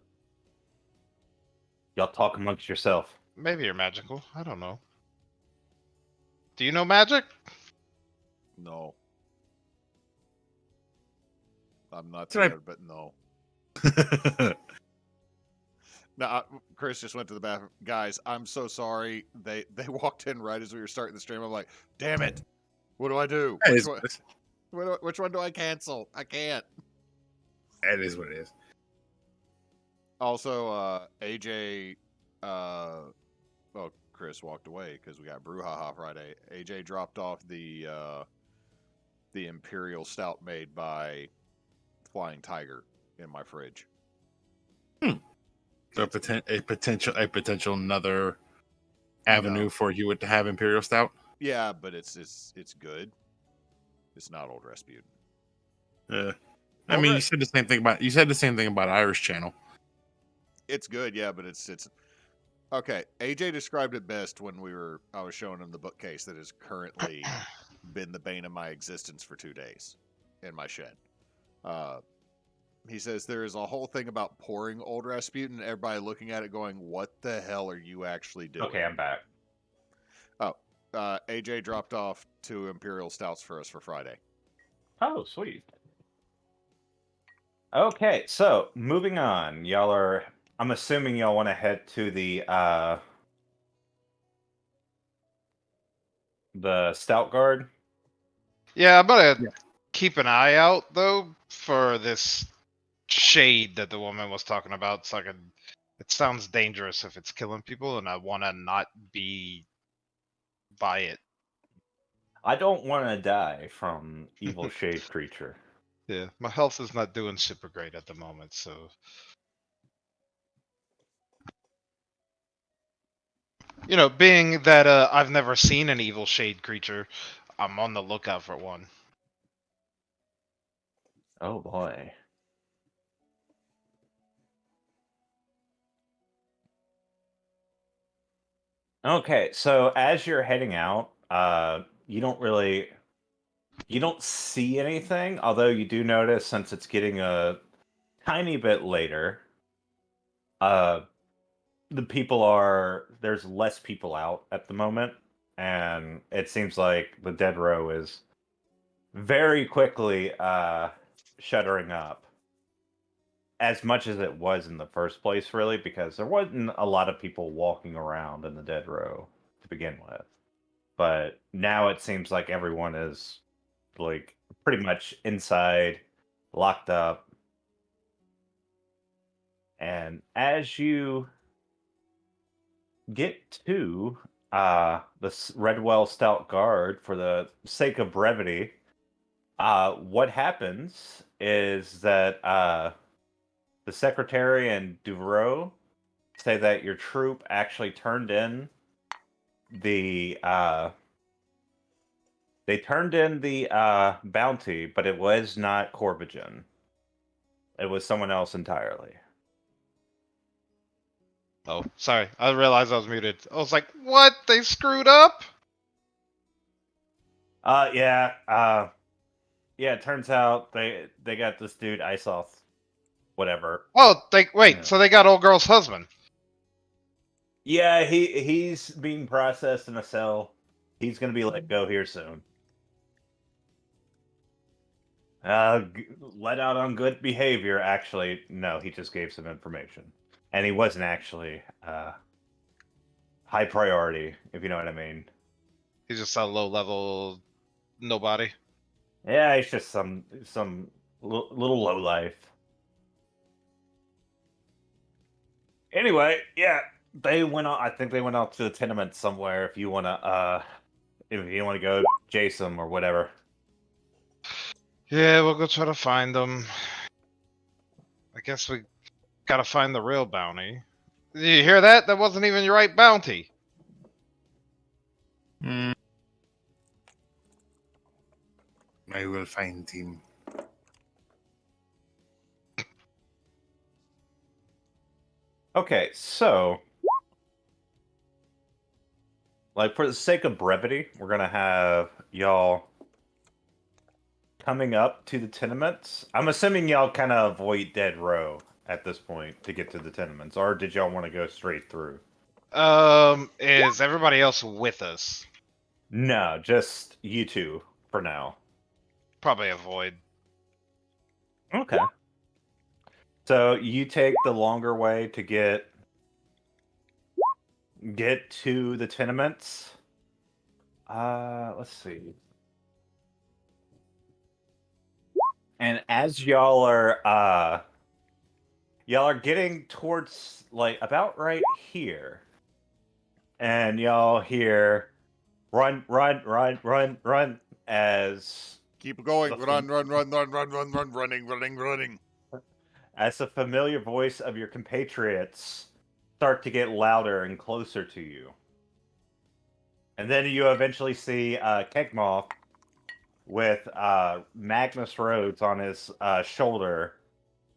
Y'all talk amongst yourself.
Maybe you're magical. I don't know. Do you know magic?
No. I'm not
That's right.
scared, but no. No, Chris just went to the bathroom. Guys, I'm so sorry. They walked in right as we were starting the stream. I'm like, damn it. What do I do? Which one do I cancel? I can't.
That is what it is.
Also, AJ, well, Chris walked away because we got Brouhaha Friday. AJ dropped off the Imperial Stout made by Flying Tiger in my fridge.
So a potential another avenue for you to have Imperial Stout.
Yeah, but it's good. It's not Old Rasputin.
I mean, you said the same thing about Irish Channel.
It's good, yeah, but it's okay. AJ described it best when I was showing him the bookcase that has currently been the bane of my existence for 2 days in my shed. He says there is a whole thing about pouring Old Rasputin, and everybody looking at it going, "What the hell are you actually doing?"
Okay, I'm back.
Oh, AJ dropped off 2 Imperial Stouts for us for Friday.
Oh, sweet. Okay, so moving on. Y'all are. I'm assuming y'all want to head to the Stout Guard.
Yeah, I'm gonna
Yeah.
keep an eye out though for this shade that the woman was talking about. So I can. It sounds dangerous if it's killing people, and I want to not be by it.
I don't want to die from evil shade creature.
Yeah, my health is not doing super great at the moment, so. You know, being that I've never seen an evil shade creature, I'm on the lookout for one.
Oh boy. Okay, so as you're heading out, you don't see anything, although you do notice since it's getting a tiny bit later, uh there's less people out at the moment, and it seems like the dead row is very quickly shuttering up. As much as it was in the first place, really, because there wasn't a lot of people walking around in the dead row to begin with. But now it seems like everyone is like pretty much inside, locked up. And as you get to the Redwell Stout Guard, for the sake of brevity, what happens is that the secretary and Duvreau say that your troop actually turned in the bounty, but it was not Corbigen. It was someone else entirely.
Oh, sorry. I realized I was muted. I was like, what? They screwed up?
Yeah. Yeah, it turns out they got this dude Isoth, whatever.
Oh, wait,
Yeah.
so they got old girl's husband.
Yeah, he's being processed in a cell. He's gonna be let go here soon. Let out on good behavior. Actually, no, he just gave some information, and he wasn't actually high priority, if you know what I mean.
He's just a low level nobody.
Yeah, he's just some little low life. Anyway, yeah, they went out. I think they went out to the tenements somewhere. If you wanna go chase them or whatever.
Yeah, we'll go try to find them. I guess we gotta find the real bounty. Did you hear that? That wasn't even your right bounty.
I will find him.
Okay, so like for the sake of brevity, we're gonna have y'all coming up to the tenements. I'm assuming y'all kind of avoid Dead Row at this point to get to the tenements, or did y'all want to go straight through?
Is everybody else with us?
No, just you two for now.
Probably avoid.
Okay. So you take the longer way to get to the tenements. Let's see. And as y'all are getting towards like about right here, and y'all hear run, run, run, run, run as
Keep going.
The
Run, run, run, run, run, run, run, running, running, running.
as the familiar voice of your compatriots start to get louder and closer to you. And then you eventually see Keggmoth with Magnus Rhodes on his shoulder,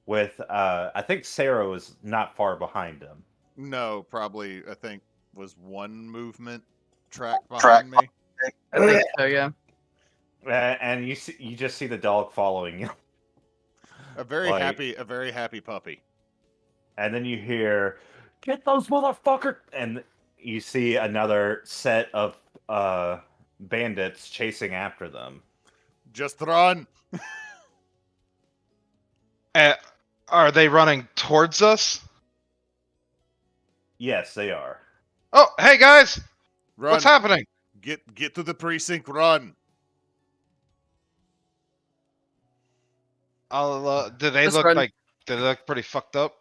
with I think Sarah was not far behind him.
No, probably, I think, was one movement track behind me.
I think so, yeah.
And you just see the dog following you.
A very
Like-
happy puppy.
And then you hear, "Get those motherfuckers!" And you see another set of bandits chasing after them.
Just run.
Are they running towards us?
Yes, they are.
Oh, hey guys!
Run.
What's happening?
Get to the precinct. Run.
Do they
Just
look
run.
like do they look pretty fucked up?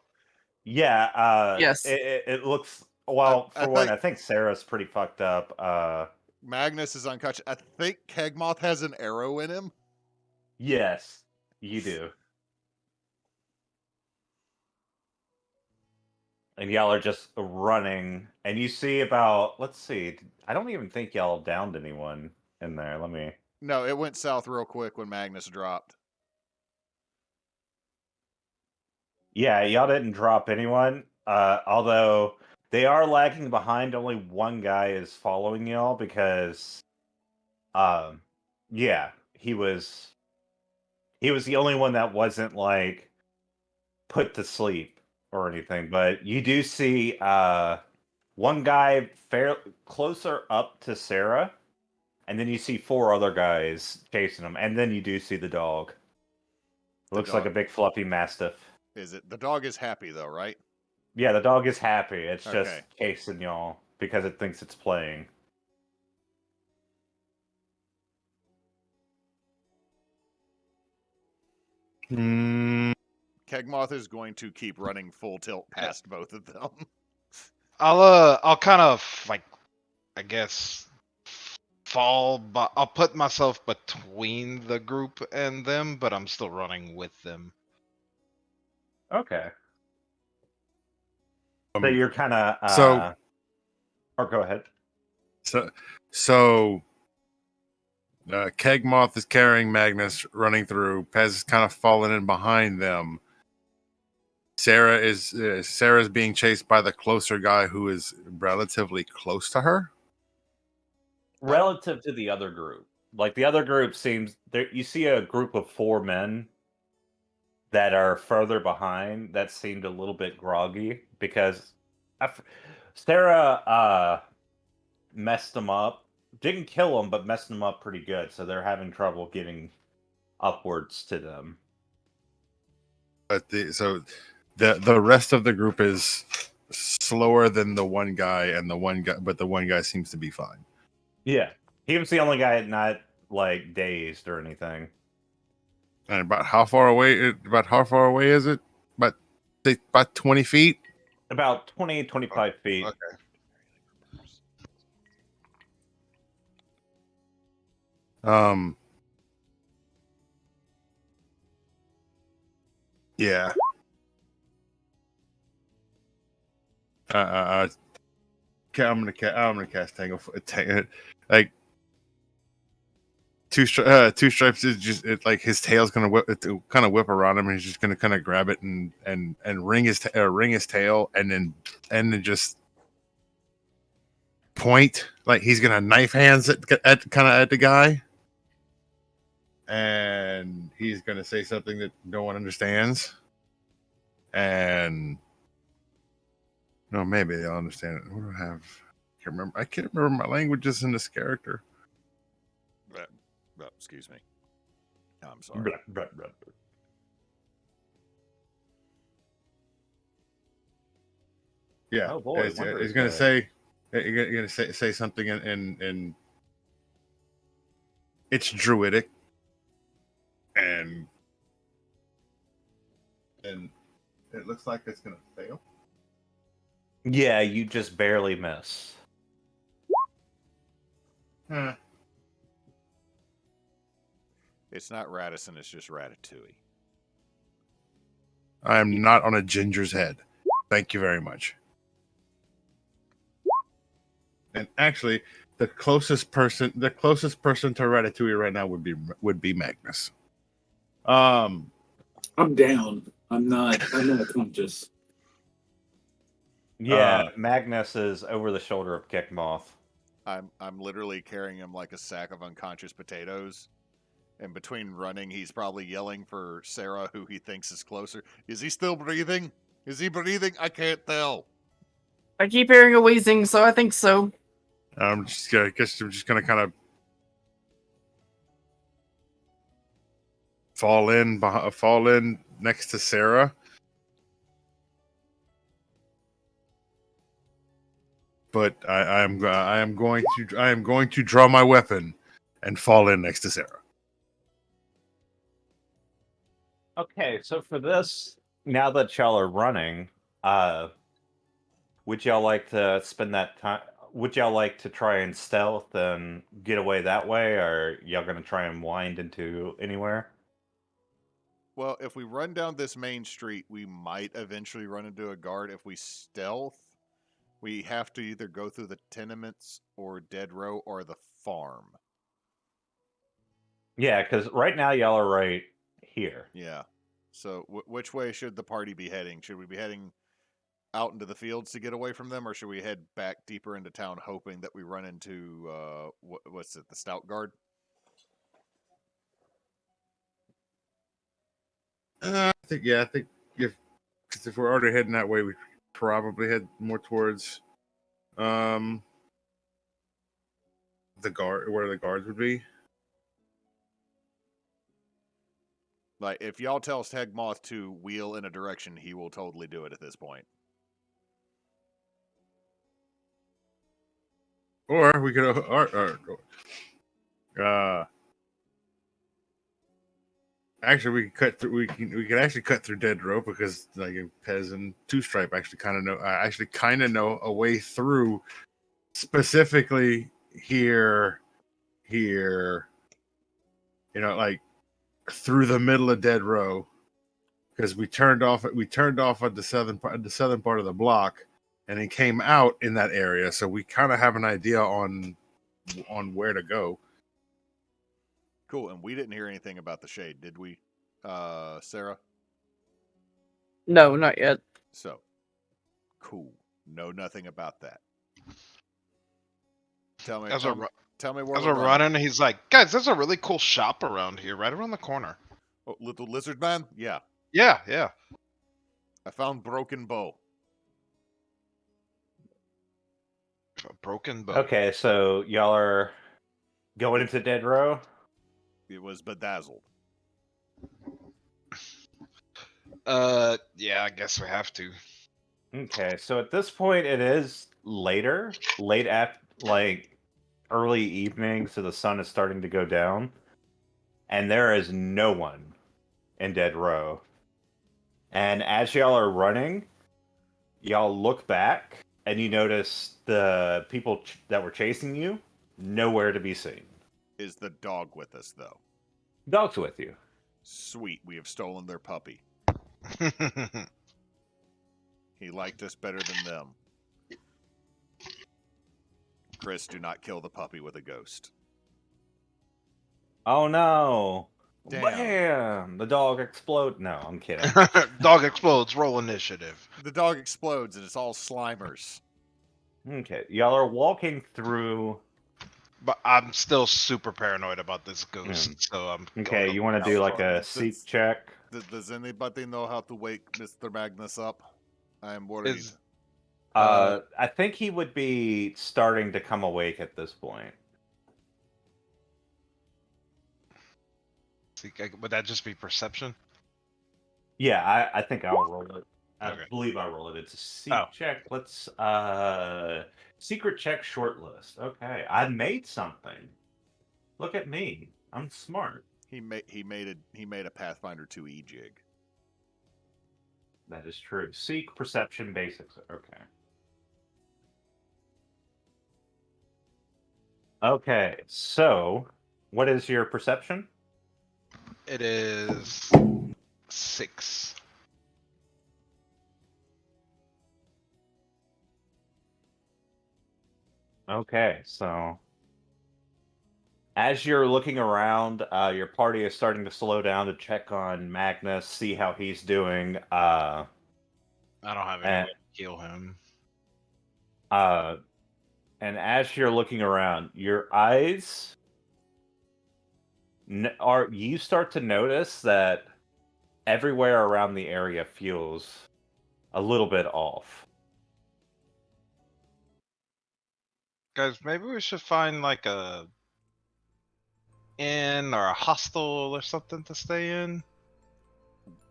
Yeah.
Yes.
It looks well.
I
For one,
think-
I think Sarah's pretty fucked up.
Magnus is unconscious. I think Keggmoth has an arrow in him.
Yes, you do. And y'all are just running, and you see about. Let's see. I don't even think y'all downed anyone in there. Let me.
No, it went south real quick when Magnus dropped.
Yeah, y'all didn't drop anyone. Although they are lagging behind. Only one guy is following y'all because, yeah, he was the only one that wasn't like put to sleep or anything. But you do see one guy closer up to Sarah, and then you see 4 other guys chasing him, and then you do see the dog. Looks like a
dog.
big fluffy mastiff.
Is it? The dog is happy though, right?
Yeah, the dog is happy. It's just
Okay.
chasing y'all because it thinks it's playing.
Mm,
Keggmoth is going to keep running full tilt past both of them.
I'll kind of like, I guess, I'll put myself between the group and them, but I'm still running with them.
Okay. So
um,
you're kind of
so-
or go ahead.
so Keggmoth is carrying Magnus, running through. Pez is kind of falling in behind them. Sarah's being chased by the closer guy who is relatively close to her.
Relative to the other group, like the other group seems there. You see a group of 4 men that are further behind that seemed a little bit groggy because Sarah messed them up. Didn't kill them, but messed them up pretty good. So they're having trouble getting upwards to them.
But the rest of the group is slower than the one guy, but the one guy seems to be fine.
Yeah, he was the only guy not like dazed or anything.
And about how far away? Is it? About 20 feet.
About 20, 25 feet.
Okay. Yeah. I'm gonna cast Tangle. Like two stripes is just like his tail's gonna kind of whip around him, and he's just gonna kind of grab it and ring his tail, and then just point like he's gonna knife hands at the guy, and he's gonna say something that no one understands, and no, maybe they'll understand it. What do I have? I can't remember my languages in this character.
Oh, excuse me. I'm sorry.
Yeah,
Oh, boy,
he's
Wonder is
gonna
good.
say, you're gonna say something in it's druidic, and it looks like it's gonna fail.
Yeah, you just barely miss.
Huh.
It's not Radisson, it's just Ratatouille.
I am not on a ginger's head. Thank you very much. And actually, the closest person to Ratatouille right now would be Magnus.
I'm down. I'm not conscious.
Yeah, Magnus is over the shoulder of Keggmoth.
I'm literally carrying him like a sack of unconscious potatoes. And between running, he's probably yelling for Sarah, who he thinks is closer. Is he still breathing? Is he breathing? I can't tell.
I keep hearing a wheezing, so I think so.
I'm just gonna kind of fall in next to Sarah. But I am going to draw my weapon and fall in next to Sarah.
Okay, so for this, now that y'all are running, would y'all like to spend that time? Would y'all like to try and stealth and get away that way, or y'all gonna try and wind into anywhere?
Well, if we run down this main street, we might eventually run into a guard. If we stealth, we have to either go through the tenements or Dead Row or the farm.
Yeah, because right now y'all are right here.
Yeah. So which way should the party be heading? Should we be heading out into the fields to get away from them, or should we head back deeper into town, hoping that we run into what's it, the Stout Guard?
I think if we're already heading that way, we probably head more towards the guard, where the guards would be.
Like, if y'all tell Keggmoth to wheel in a direction, he will totally do it at this point.
Or we could actually we could cut through. We could actually cut through Dead Row, because like Pez and Two Stripe actually kind of know a way through, specifically here, like through the middle of Dead Row, because we turned off at the southern part of the block, and it came out in that area, so we kind of have an idea on where to go.
Cool, and we didn't hear anything about the shade, did we, Sarah?
No, not yet.
So, cool. Know nothing about that. Tell me where
As we're running, he's like, guys, there's a really cool shop around here, right around the corner.
Oh, Little Lizard Man? Yeah.
Yeah.
I found Broken Bow.
A broken bow.
Okay, so y'all are going into Dead Row?
It was bedazzled.
Yeah, I guess we have to.
Okay, so at this point it is late after, like early evening, so the sun is starting to go down, and there is no one in Dead Row. And as y'all are running, y'all look back and you notice the people that were chasing you nowhere to be seen.
Is the dog with us, though?
Dog's with you.
Sweet, we have stolen their puppy. He liked us better than them. Chris, do not kill the puppy with a ghost.
Oh no!
Damn.
Bam! The dog explode. No, I'm kidding.
Dog explodes. Roll initiative.
The dog explodes and it's all Slimers.
Okay, y'all are walking through.
But I'm still super paranoid about this ghost, so I'm
Okay, you want to do like a seek check?
Does anybody know how to wake Mr. Magnus up? I am worried.
I think he would be starting to come awake at this point.
Would that just be perception?
Yeah, I think I'll roll it. I
Okay.
believe I roll it. It's a seek check. Let's secret check short list. Okay, I made something. Look at me. I'm smart.
He made a Pathfinder 2 e-jig.
That is true. Seek perception basics. Okay. Okay, so what is your perception?
It is 6.
Okay, so as you're looking around, your party is starting to slow down to check on Magnus, see how he's doing.
I don't have any way to heal him.
And as you're looking around, your eyes you start to notice that everywhere around the area feels a little bit off.
Guys, maybe we should find like a inn or a hostel or something to stay in.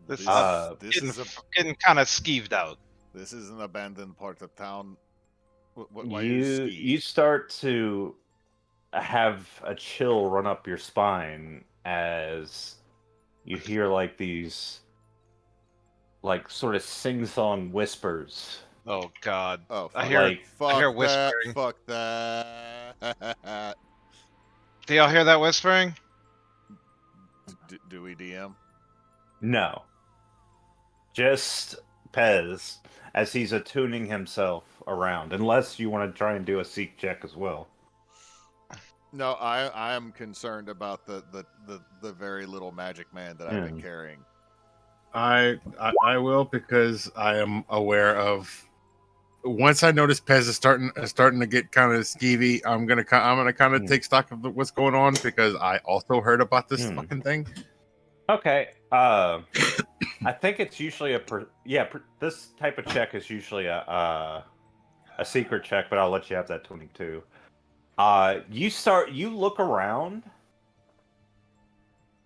This
This,
I'm
this
getting,
is a
getting kind of skeeved out.
this is an abandoned part of town. Why are
You
skeeved?
start to have a chill run up your spine as you hear like these like sort of sing-song whispers.
Oh God.
Oh,
I
fuck,
hear
Like
fuck
I hear
that.
whispering.
Fuck that.
Do y'all hear that whispering?
Do we DM?
no. Just Pez as he's attuning himself around, unless you want to try and do a seek check as well.
No, I am concerned about the very little magic man that I've been carrying.
I will, because I am aware of. Once I notice Pez is starting to get kind of skeevy, I'm gonna kind of take stock of what's going on, because I also heard about this fucking thing.
Okay. I think it's usually this type of check is usually a secret check, but I'll let you have that 22. You look around,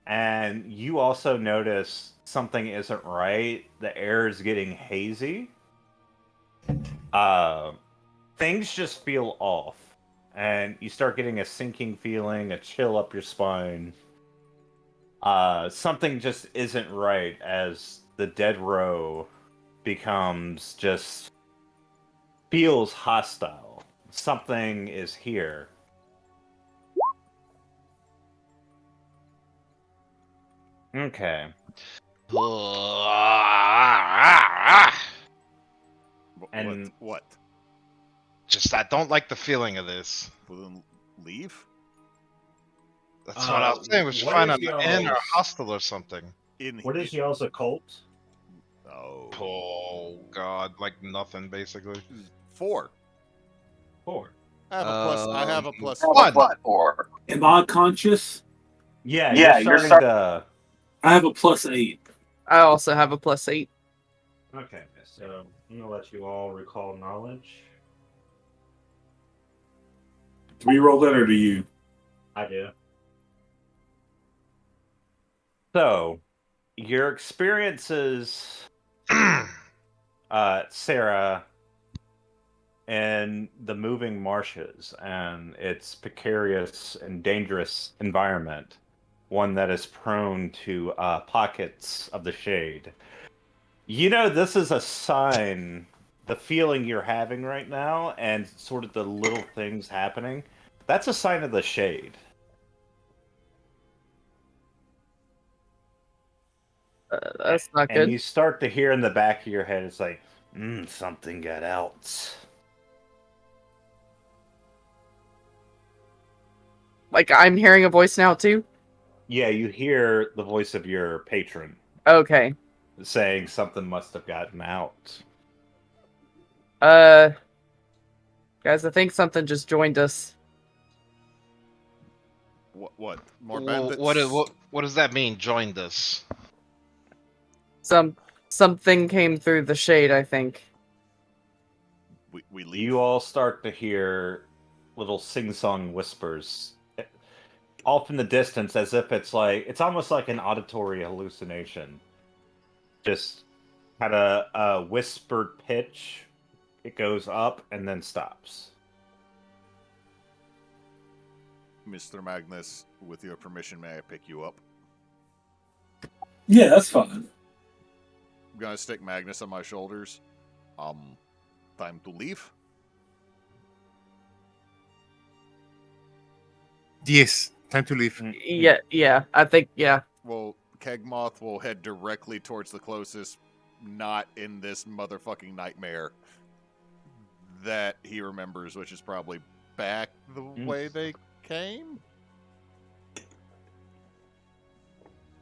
and you also notice something isn't right. The air is getting hazy. Things just feel off, and you start getting a sinking feeling, a chill up your spine. Something just isn't right as the dead row feels hostile. Something is here. Okay. And
What?
Just I don't like the feeling of this.
Well, then leave.
That's what I was saying. We should
what
find
is
an inn or a
y'all's-
hostel or something.
What is y'all's occult?
Oh,
Oh God, like nothing basically.
4.
4.
I have a plus. I have a
Um,
plus
one.
1.
Am I conscious?
yeah,
Yeah,
you're
you're
starting to.
I have a +8.
I also have a +8.
Okay, so I'm gonna let you all recall knowledge.
Do we roll that or do you?
I do. So, your experiences, Sarah, in the moving marshes and its precarious and dangerous environment, one that is prone to pockets of the shade. You know, this is a sign, the feeling you're having right now, and sort of the little things happening, that's a sign of the shade.
That's not
And
good.
you start to hear in the back of your head, it's like, something got out.
Like, I'm hearing a voice now too?
Yeah, you hear the voice of your patron
Okay.
saying something must have gotten out.
Guys, I think something just joined us.
What? More
Well,
bandits?
what does that mean? Joined us.
Something came through the shade, I think.
We leave.
You all start to hear little sing-song whispers off in the distance, as if it's almost like an auditory hallucination. Just had a whispered pitch. It goes up and then stops.
Mr. Magnus, with your permission, may I pick you up?
Yeah, that's fine.
I'm gonna stick Magnus on my shoulders. Time to leave.
Yes, time to leave.
Yeah, I think, yeah.
Well, Keggmoth will head directly towards the closest, not in this motherfucking nightmare that he remembers, which is probably back the way they came.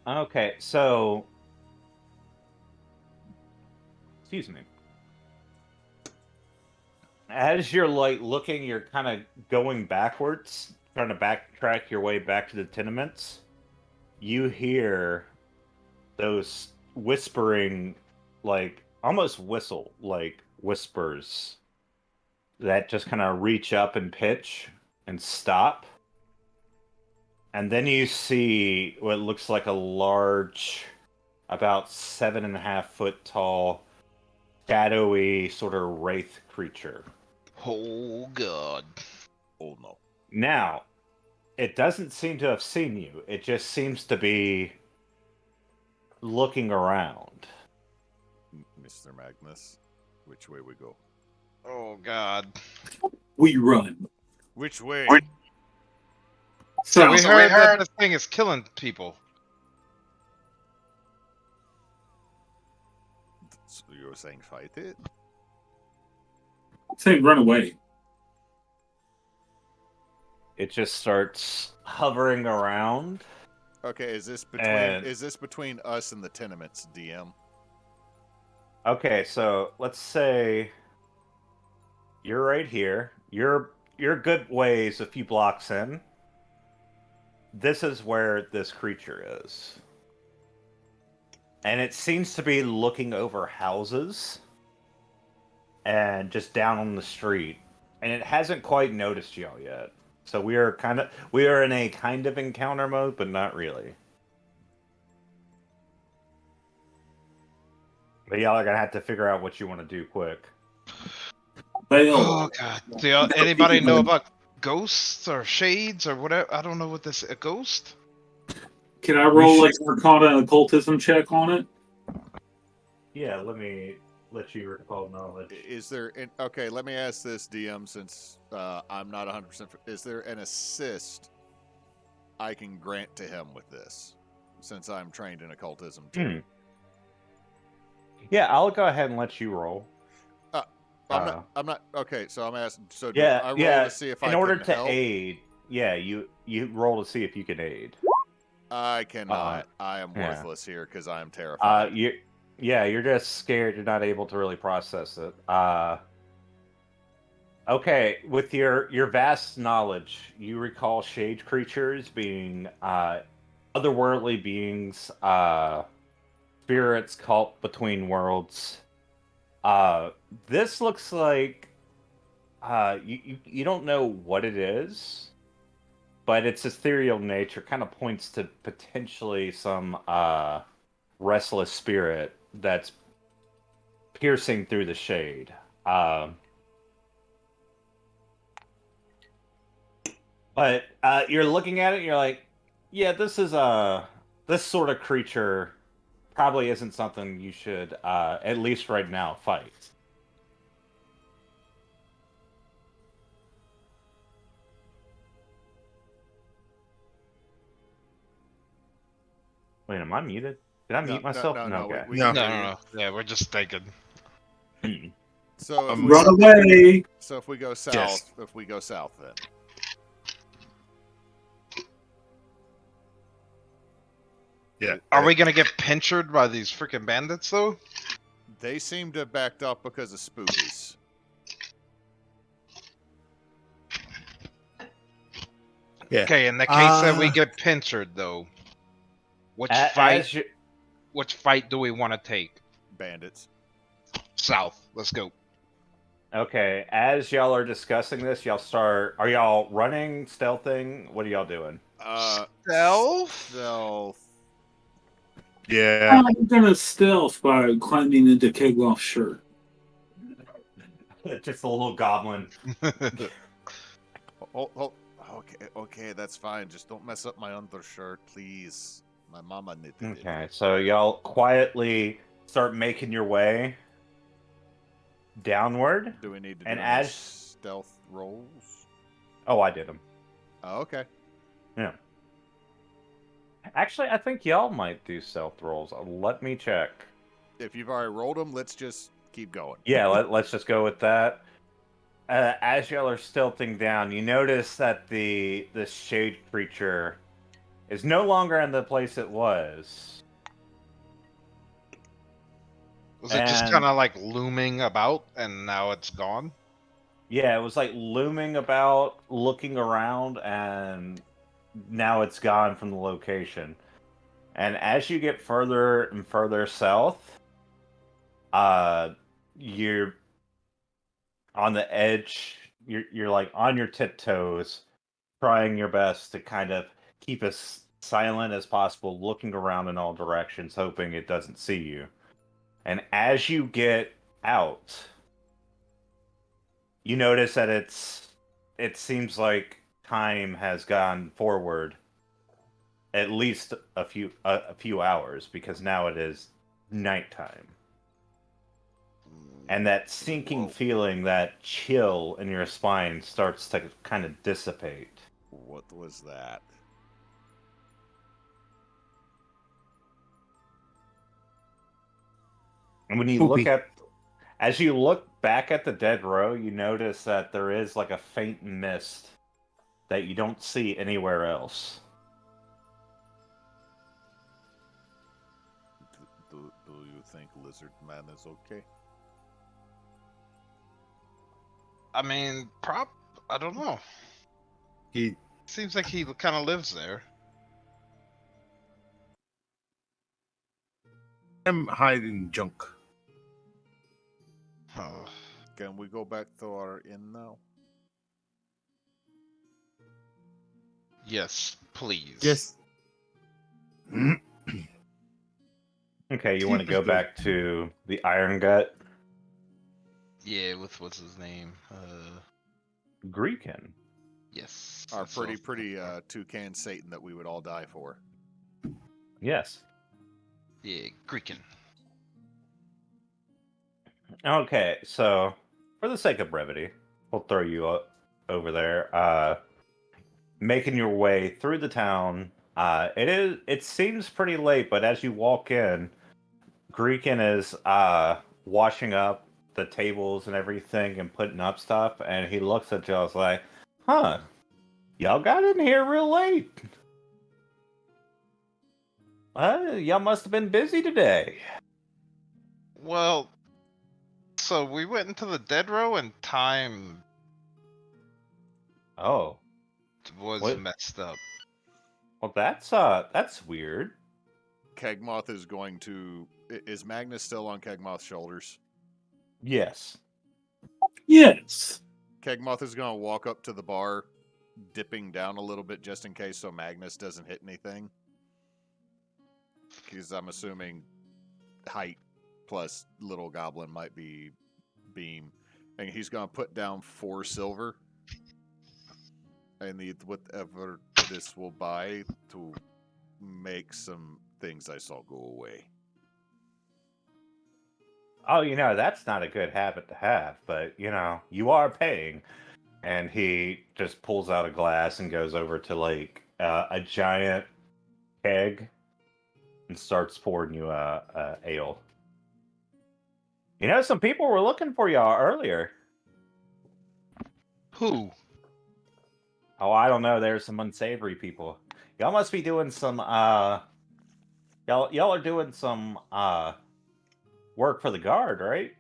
Okay, so excuse me. As you're looking, you're kind of going backwards, trying to backtrack your way back to the tenements. You hear those whispering, like almost whistle, like whispers that just kind of reach up and pitch and stop. And then you see what looks like a large, about 7.5 foot tall, shadowy sort of wraith creature.
Oh god.
Oh no.
Now, it doesn't seem to have seen you. It just seems to be looking around.
Mr. Magnus, which way we go?
Oh god.
We run.
Which way?
So we
So
heard that this thing is killing people.
So you were saying fight it?
say run away.
It just starts hovering around.
Okay, is this between us and the tenements, DM?
Okay, so let's say you're right here. You're good ways a few blocks in. This is where this creature is. And it seems to be looking over houses and just down on the street. And it hasn't quite noticed y'all yet. So we are in a kind of encounter mode, but not really. But y'all are gonna have to figure out what you want to do quick.
Oh god. Do anybody know about ghosts or shades or whatever? I don't know what this a ghost?
Can I roll like an Arcana occultism check on it?
Yeah, let me let you recall knowledge.
Is there okay, let me ask this, DM, since I'm not 100%. Is there an assist I can grant to him with this, since I'm trained in occultism too?
Yeah, I'll go ahead and let you roll.
I'm not. Okay, so I'm asking. So do
Yeah,
I roll
yeah.
to see if
in
I
order
can
to
help?
aid, yeah, you roll to see if you can aid.
I cannot. I am
yeah.
worthless here because I am terrified.
You're just scared. You're not able to really process it. Okay, with your vast knowledge, you recall shade creatures being otherworldly beings, spirits caught between worlds. This looks like you don't know what it is, but its ethereal nature kind of points to potentially some restless spirit that's piercing through the shade. But you're looking at it, and you're like, yeah, this sort of creature probably isn't something you should, at least right now, fight. Wait, am I muted? Did I mute myself?
No.
Okay.
We
No.
can hear you.
No. Yeah, we're just thinking.
So if
Run away.
So if we go south,
Yes.
then.
Yeah.
Are we gonna get pinchered by these freaking bandits though?
They seem to have backed up because of spookies.
Yeah.
Okay, in the case that we get pinchered though, which fight do we want to take?
Bandits.
South. Let's go.
Okay, as y'all are discussing this, are y'all running, stealthing? What are y'all doing?
Stealth?
Stealth.
Yeah.
I'm gonna stealth by climbing into Keggmoth's shirt.
Just a little goblin.
Okay, that's fine. Just don't mess up my undershirt, please. My mama knitted it.
Okay, so y'all quietly start making your way downward.
Do we need to do
And
any
as-
stealth rolls?
Oh, I did them.
Oh, okay.
Yeah. Actually, I think y'all might do stealth rolls. Let me check.
If you've already rolled them, let's just keep going.
Yeah, let's just go with that. As y'all are stealthing down, you notice that the shade creature is no longer in the place it was.
Was it just
And-
kind of like looming about and now it's gone?
Yeah, it was like looming about, looking around, and now it's gone from the location. And as you get further and further south, you're on the edge. You're like on your tiptoes, trying your best to kind of keep as silent as possible, looking around in all directions, hoping it doesn't see you. And as you get out, you notice that it seems like time has gone forward at least a few hours, because now it is nighttime. And that sinking
Whoa.
feeling, that chill in your spine starts to kind of dissipate.
What was that?
And when you
Poopy.
as you look back at the dead row, you notice that there is like a faint mist that you don't see anywhere else.
Do you think Lizard Man is okay?
I mean, I don't know.
He
Seems like he kind of lives there.
am hiding junk.
Oh.
Can we go back to our inn now?
Yes, please.
Just
Okay, you want to go back to the Iron Gut?
Yeah, with what's his name?
Greekin.
Yes.
Our
that's what I
pretty
was looking for.
toucan Satan that we would all die for.
Yes.
Yeah, Greekin.
Okay, so for the sake of brevity, we'll throw you over there. Making your way through the town. It seems pretty late, but as you walk in, Greekin is washing up the tables and everything and putting up stuff, and he looks at y'all like, huh, y'all got in here real late. Y'all must have been busy today.
Well, so we went into the dead row and time
Oh,
was
What?
messed up.
well, that's weird.
Keggmoth is going to. Is Magnus still on Keggmoth's shoulders?
Yes.
Yes.
Keggmoth is going to walk up to the bar, dipping down a little bit just in case so Magnus doesn't hit anything. Because I'm assuming height plus little goblin might be beam. And he's going to put down 4 silver. And whatever this will buy to make some things I saw go away.
Oh, that's not a good habit to have, but, you are paying. And he just pulls out a glass and goes over to, like, a giant keg and starts pouring you a ale. Some people were looking for y'all earlier.
Who?
Oh, I don't know. There's some unsavory people. Y'all must be doing some, y'all are doing some, work for the guard, right?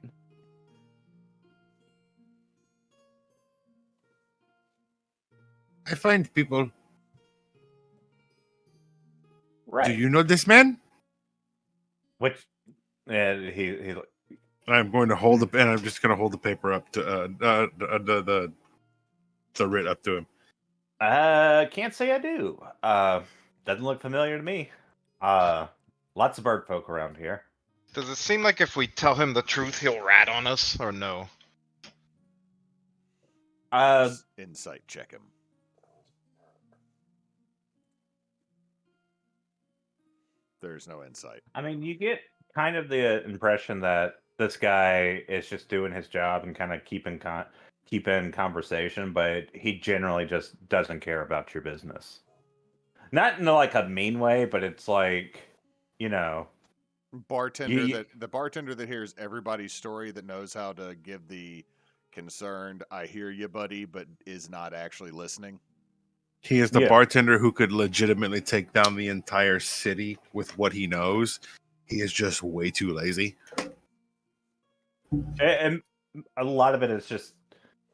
I find people.
Right.
Do you know this man?
Which, he
I'm going to hold the, and I'm just going to hold the paper up to the writ up to him.
can't say I do. Doesn't look familiar to me. Lots of bird folk around here.
Does it seem like if we tell him the truth, he'll rat on us, or no?
Insight check him. There's no insight.
I mean, you get kind of the impression that this guy is just doing his job and kind of keeping conversation, but he generally just doesn't care about your business. Not in like a mean way, but it's like,
The bartender that hears everybody's story, that knows how to give the concerned "I hear you, buddy," but is not actually listening.
He is the
Yeah.
bartender who could legitimately take down the entire city with what he knows. He is just way too lazy.
And a lot of it is just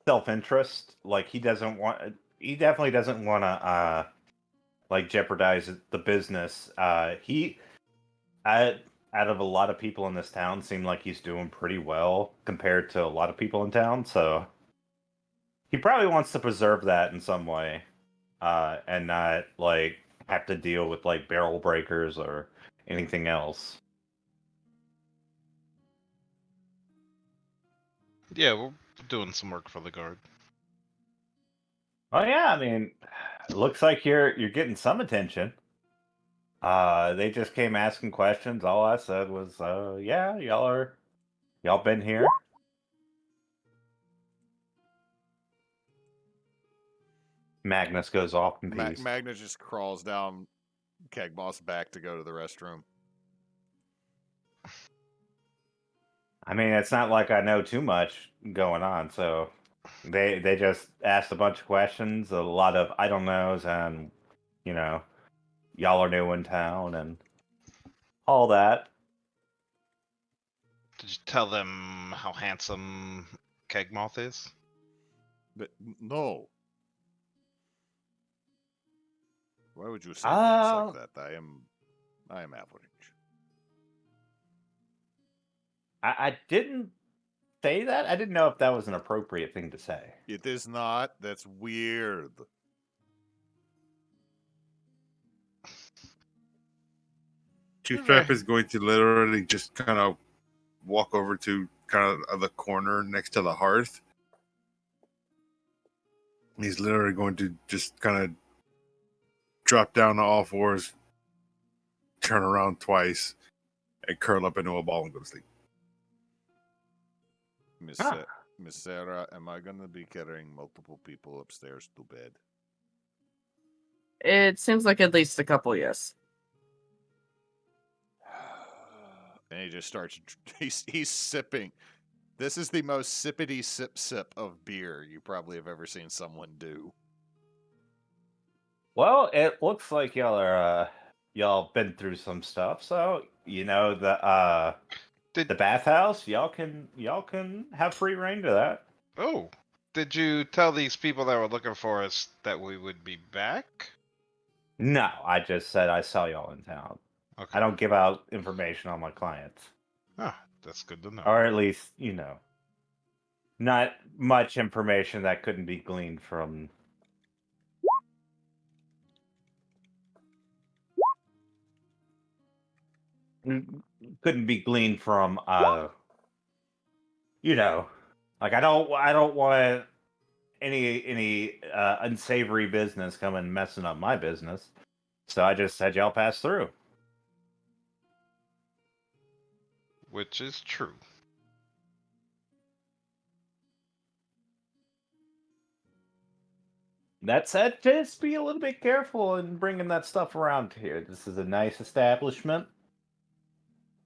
self-interest. Like he definitely doesn't want to like jeopardize the business. He, I out of a lot of people in this town, seem like he's doing pretty well compared to a lot of people in town. So he probably wants to preserve that in some way, and not like have to deal with like barrel breakers or anything else.
Yeah, we're doing some work for the guard.
Oh yeah, I mean, it looks like you're getting some attention. They just came asking questions. All I said was, yeah, y'all been here. Magnus goes off in peace.
Magnus just crawls down Keggmoth's back to go to the restroom.
I mean, it's not like I know too much going on, so they just asked a bunch of questions, a lot of I don't knows, and you know, y'all are new in town and all that.
Did you tell them how handsome Keggmoth is?
But no. Why would you say things
Uh,
like that? I am average.
I didn't say that. I didn't know if that was an appropriate thing to say.
It is not. That's weird.
Two Stripe is going to literally just kind of walk over to kind of the corner next to the hearth. He's literally going to just kind of drop down to all fours, turn around twice, and curl up into a ball and go to sleep.
Miss Sarah, am I going to be carrying multiple people upstairs to bed?
It seems like at least a couple, yes.
And he just starts. He's sipping. This is the most sippity sip of beer you probably have ever seen someone do.
Well, it looks like y'all been through some stuff, so you know the bathhouse. Y'all can have free reign to that.
Oh, did you tell these people that were looking for us that we would be back?
No, I just said I saw y'all in town.
Okay.
I don't give out information on my clients,
Ah, that's good to know.
or at least not much information that couldn't be gleaned from. Couldn't be gleaned from like I don't want any unsavory business coming messing up my business. So I just said y'all pass through.
Which is true.
That said, just be a little bit careful in bringing that stuff around here. This is a nice establishment.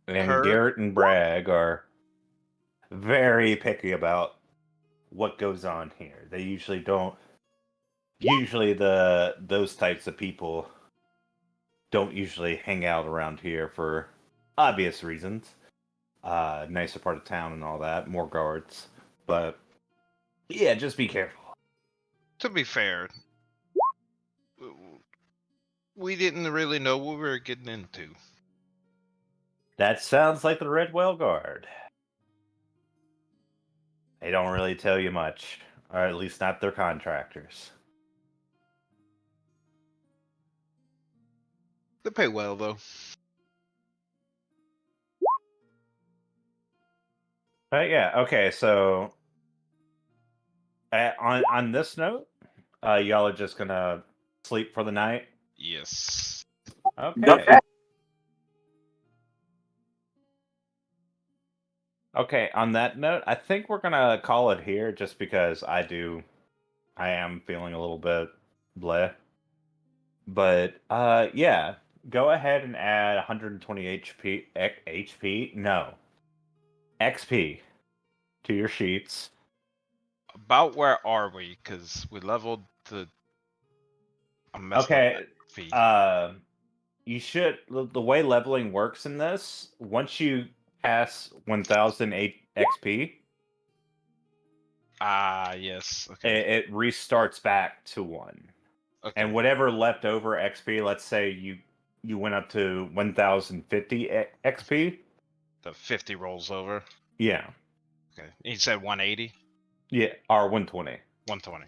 And Garrett and Bragg are very picky about what goes on here. They usually don't. Usually, those types of people don't usually hang out around here for obvious reasons. Nicer part of town and all that, more guards. But yeah, just be careful.
To be fair, we didn't really know what we were getting into.
That sounds like the Redwell Guard. They don't really tell you much, or at least not their contractors.
They pay well, though.
Yeah, okay, so on this note, y'all are just gonna sleep for the night?
Yes.
Okay. Okay, on that note, I think we're gonna call it here just because I am feeling a little bit bleh. But yeah, go ahead and add 120 HP. No. XP to your sheets.
About where are we? Because we leveled to. I'm messing
Okay.
up that feed.
You should. The way leveling works in this, once you pass 1008 XP,
Yes. Okay.
it restarts back to 1.
Okay.
And whatever leftover XP, let's say you you went up to 1050 XP.
The 50 rolls over.
Yeah.
Okay. You said 180?
Yeah, or 120.
120.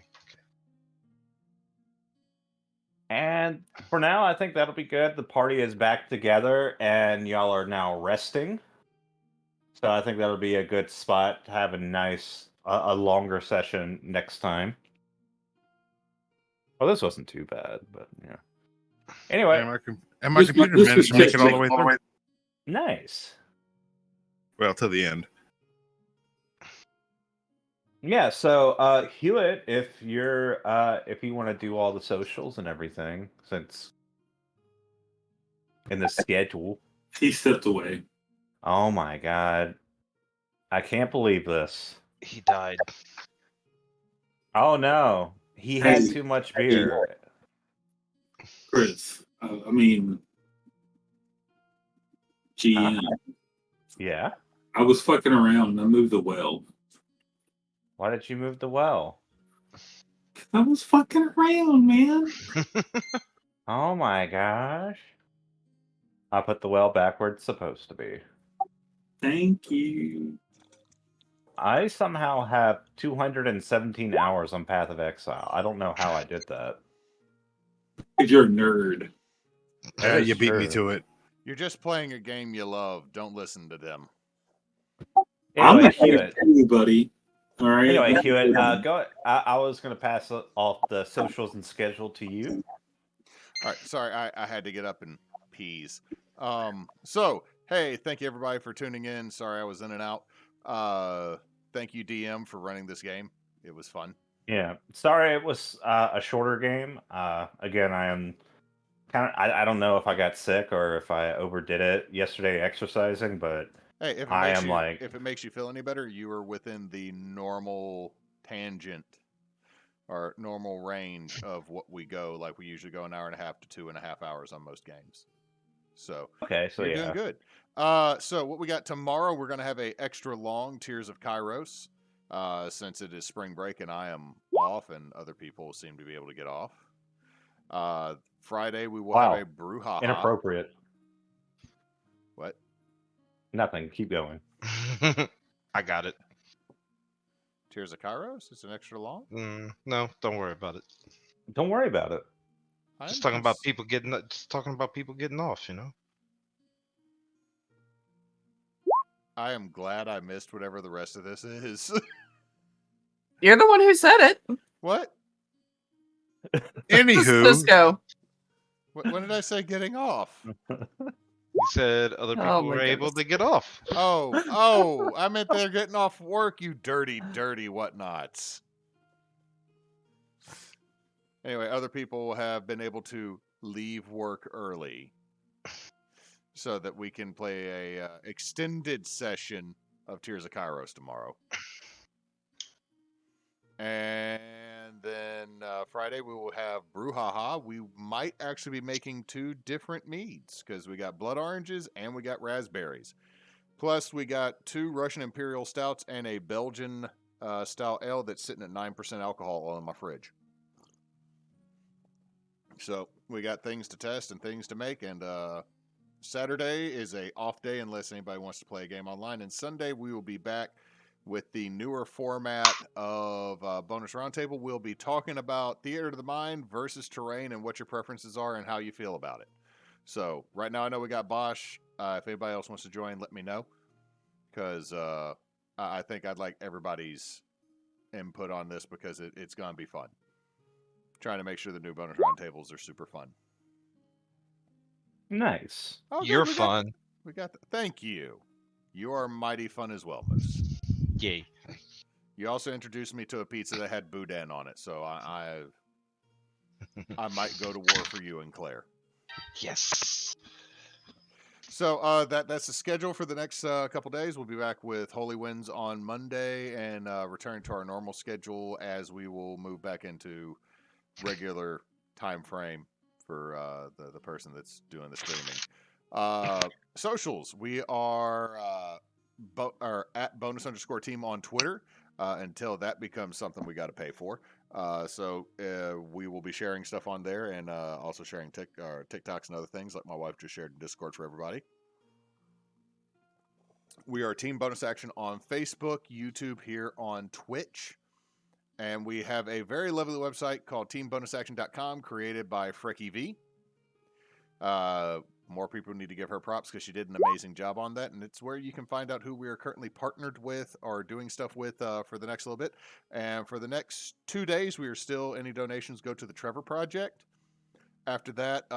And for now, I think that'll be good. The party is back together, and y'all are now resting. So I think that'll be a good spot to have a nice, a longer session next time. Well, this wasn't too bad, but yeah. Anyway,
And my computer
this
managed to
was
make
just
it all the way through.
nice.
Well, to the end.
Yeah, so Hewitt, if you want to do all the socials and everything, since in the schedule.
He stepped away.
Oh my god. I can't believe this.
He died.
Oh no. He had
Hey,
too much beer.
Chris. I mean, GM.
Yeah?
I was fucking around and I moved the well.
Why did you move the well?
I was fucking around, man.
Oh my gosh. I put the well back where it's supposed to be.
Thank you.
I somehow have 217 hours on Path of Exile. I don't know how I did that.
You're a nerd.
That is
You beat me
true.
to it.
You're just playing a game you love. Don't listen to them.
I'm
Anyway,
not
Hewitt.
you, buddy. All right.
Anyway, Hewitt, go. I was going to pass off the socials and schedule to you.
All right, sorry, I had to get up and peas. So, hey, thank you everybody for tuning in. Sorry I was in and out. Thank you, DM, for running this game. It was fun.
Yeah, sorry it was a shorter game. Again, I am kind of. I don't know if I got sick or if I overdid it yesterday exercising, but
Hey, if it
I
makes
am
you
like,
if it makes you feel any better, you are within the normal tangent or normal range of what we go. Like we usually go an hour and a half to 2.5 hours on most games. So
okay, so
you're
yeah.
doing good. So what we got tomorrow, we're going to have a extra long Tears of Kairos, since it is spring break and I am off and other people seem to be able to get off. Friday, we will have a brouhaha.
Inappropriate.
What?
Nothing. Keep going.
I got it.
Tears of Kairos? It's an extra long?
No, don't worry about it.
Don't worry about it.
Just talking about people getting off, you know?
I am glad I missed whatever the rest of this is.
You're the one who said it.
What?
Anywho,
Just go.
When did I say getting off?
You said other people
Oh my
were able
goodness.
to get off.
Oh, I meant they're getting off work, you dirty whatnots. Anyway, other people have been able to leave work early so that we can play a extended session of Tears of Kairos tomorrow. And then Friday we will have brouhaha. We might actually be making 2 different meads because we got blood oranges and we got raspberries. Plus we got 2 Russian Imperial Stouts and a Belgian style ale that's sitting at 9% alcohol all in my fridge. So we got things to test and things to make, and Saturday is a off day unless anybody wants to play a game online, and Sunday we will be back with the newer format of Bonus Roundtable. We'll be talking about Theater of the Mind versus Terrain and what your preferences are and how you feel about it. So right now I know we got Bosch. If anybody else wants to join, let me know, because I think I'd like everybody's input on this because it's going to be fun. Trying to make sure the new Bonus Roundtables are super fun.
Nice.
Oh, good,
You're
we
fun.
Thank you. You are mighty fun as well, Moose.
Yay.
You also introduced me to a pizza that had boudin on it, so I might go to war for you and Claire.
Yes.
So that's the schedule for the next couple days. We'll be back with Holy Winds on Monday and return to our normal schedule as we will move back into regular time frame for the person that's doing the streaming. Socials, we are at bonus_team on Twitter until that becomes something we got to pay for. So we will be sharing stuff on there and also sharing TikToks and other things like my wife just shared in Discord for everybody. We are Team Bonus Action on Facebook, YouTube, here on Twitch. And we have a very lovely website called teambonusaction.com created by Freki V. More people need to give her props because she did an amazing job on that. And it's where you can find out who we are currently partnered with or doing stuff with for the next little bit. And for the next 2 days, we are still, any donations go to the Trevor Project. After that,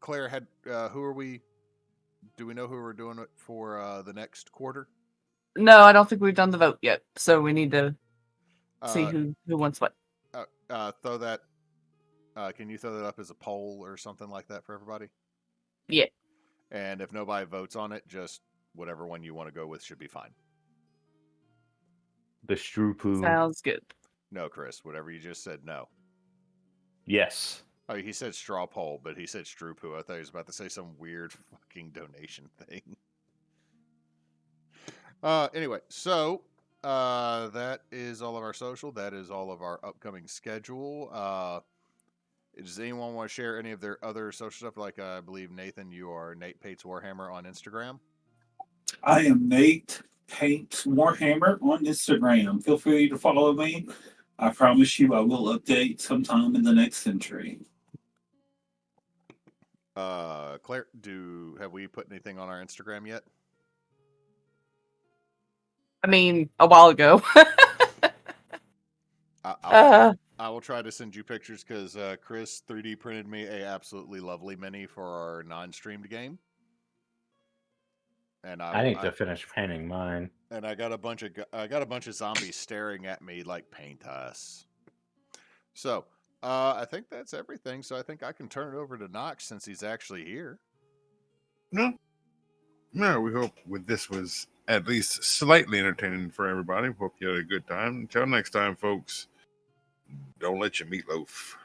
Claire had, who are we? Do we know who we're doing it for the next quarter?
No, I don't think we've done the vote yet. So we need to see who wants what.
Throw that. Can you throw that up as a poll or something like that for everybody?
Yeah.
And if nobody votes on it, just whatever one you want to go with should be fine.
The Stroopoo.
Sounds good.
No, Chris, whatever you just said, no.
Yes.
Oh, he said straw poll, but he said Stroopoo. I thought he was about to say some weird fucking donation thing. Anyway, so that is all of our social. That is all of our upcoming schedule. Does anyone want to share any of their other social stuff? Like I believe, Nathan, you are Nate Pates Warhammer on Instagram.
I am Nate Paints Warhammer on Instagram. Feel free to follow me. I promise you I will update sometime in the next century.
Claire, have we put anything on our Instagram yet?
I mean, a while ago.
I will try to send you pictures because Chris 3D printed me a absolutely lovely mini for our non-streamed game. And
I need to finish painting mine.
And I got a bunch of zombies staring at me like paint us. So I think that's everything. So I think I can turn it over to Knox since he's actually here.
No, we hope this was at least slightly entertaining for everybody. Hope you had a good time. Until next time, folks, don't let your meatloaf.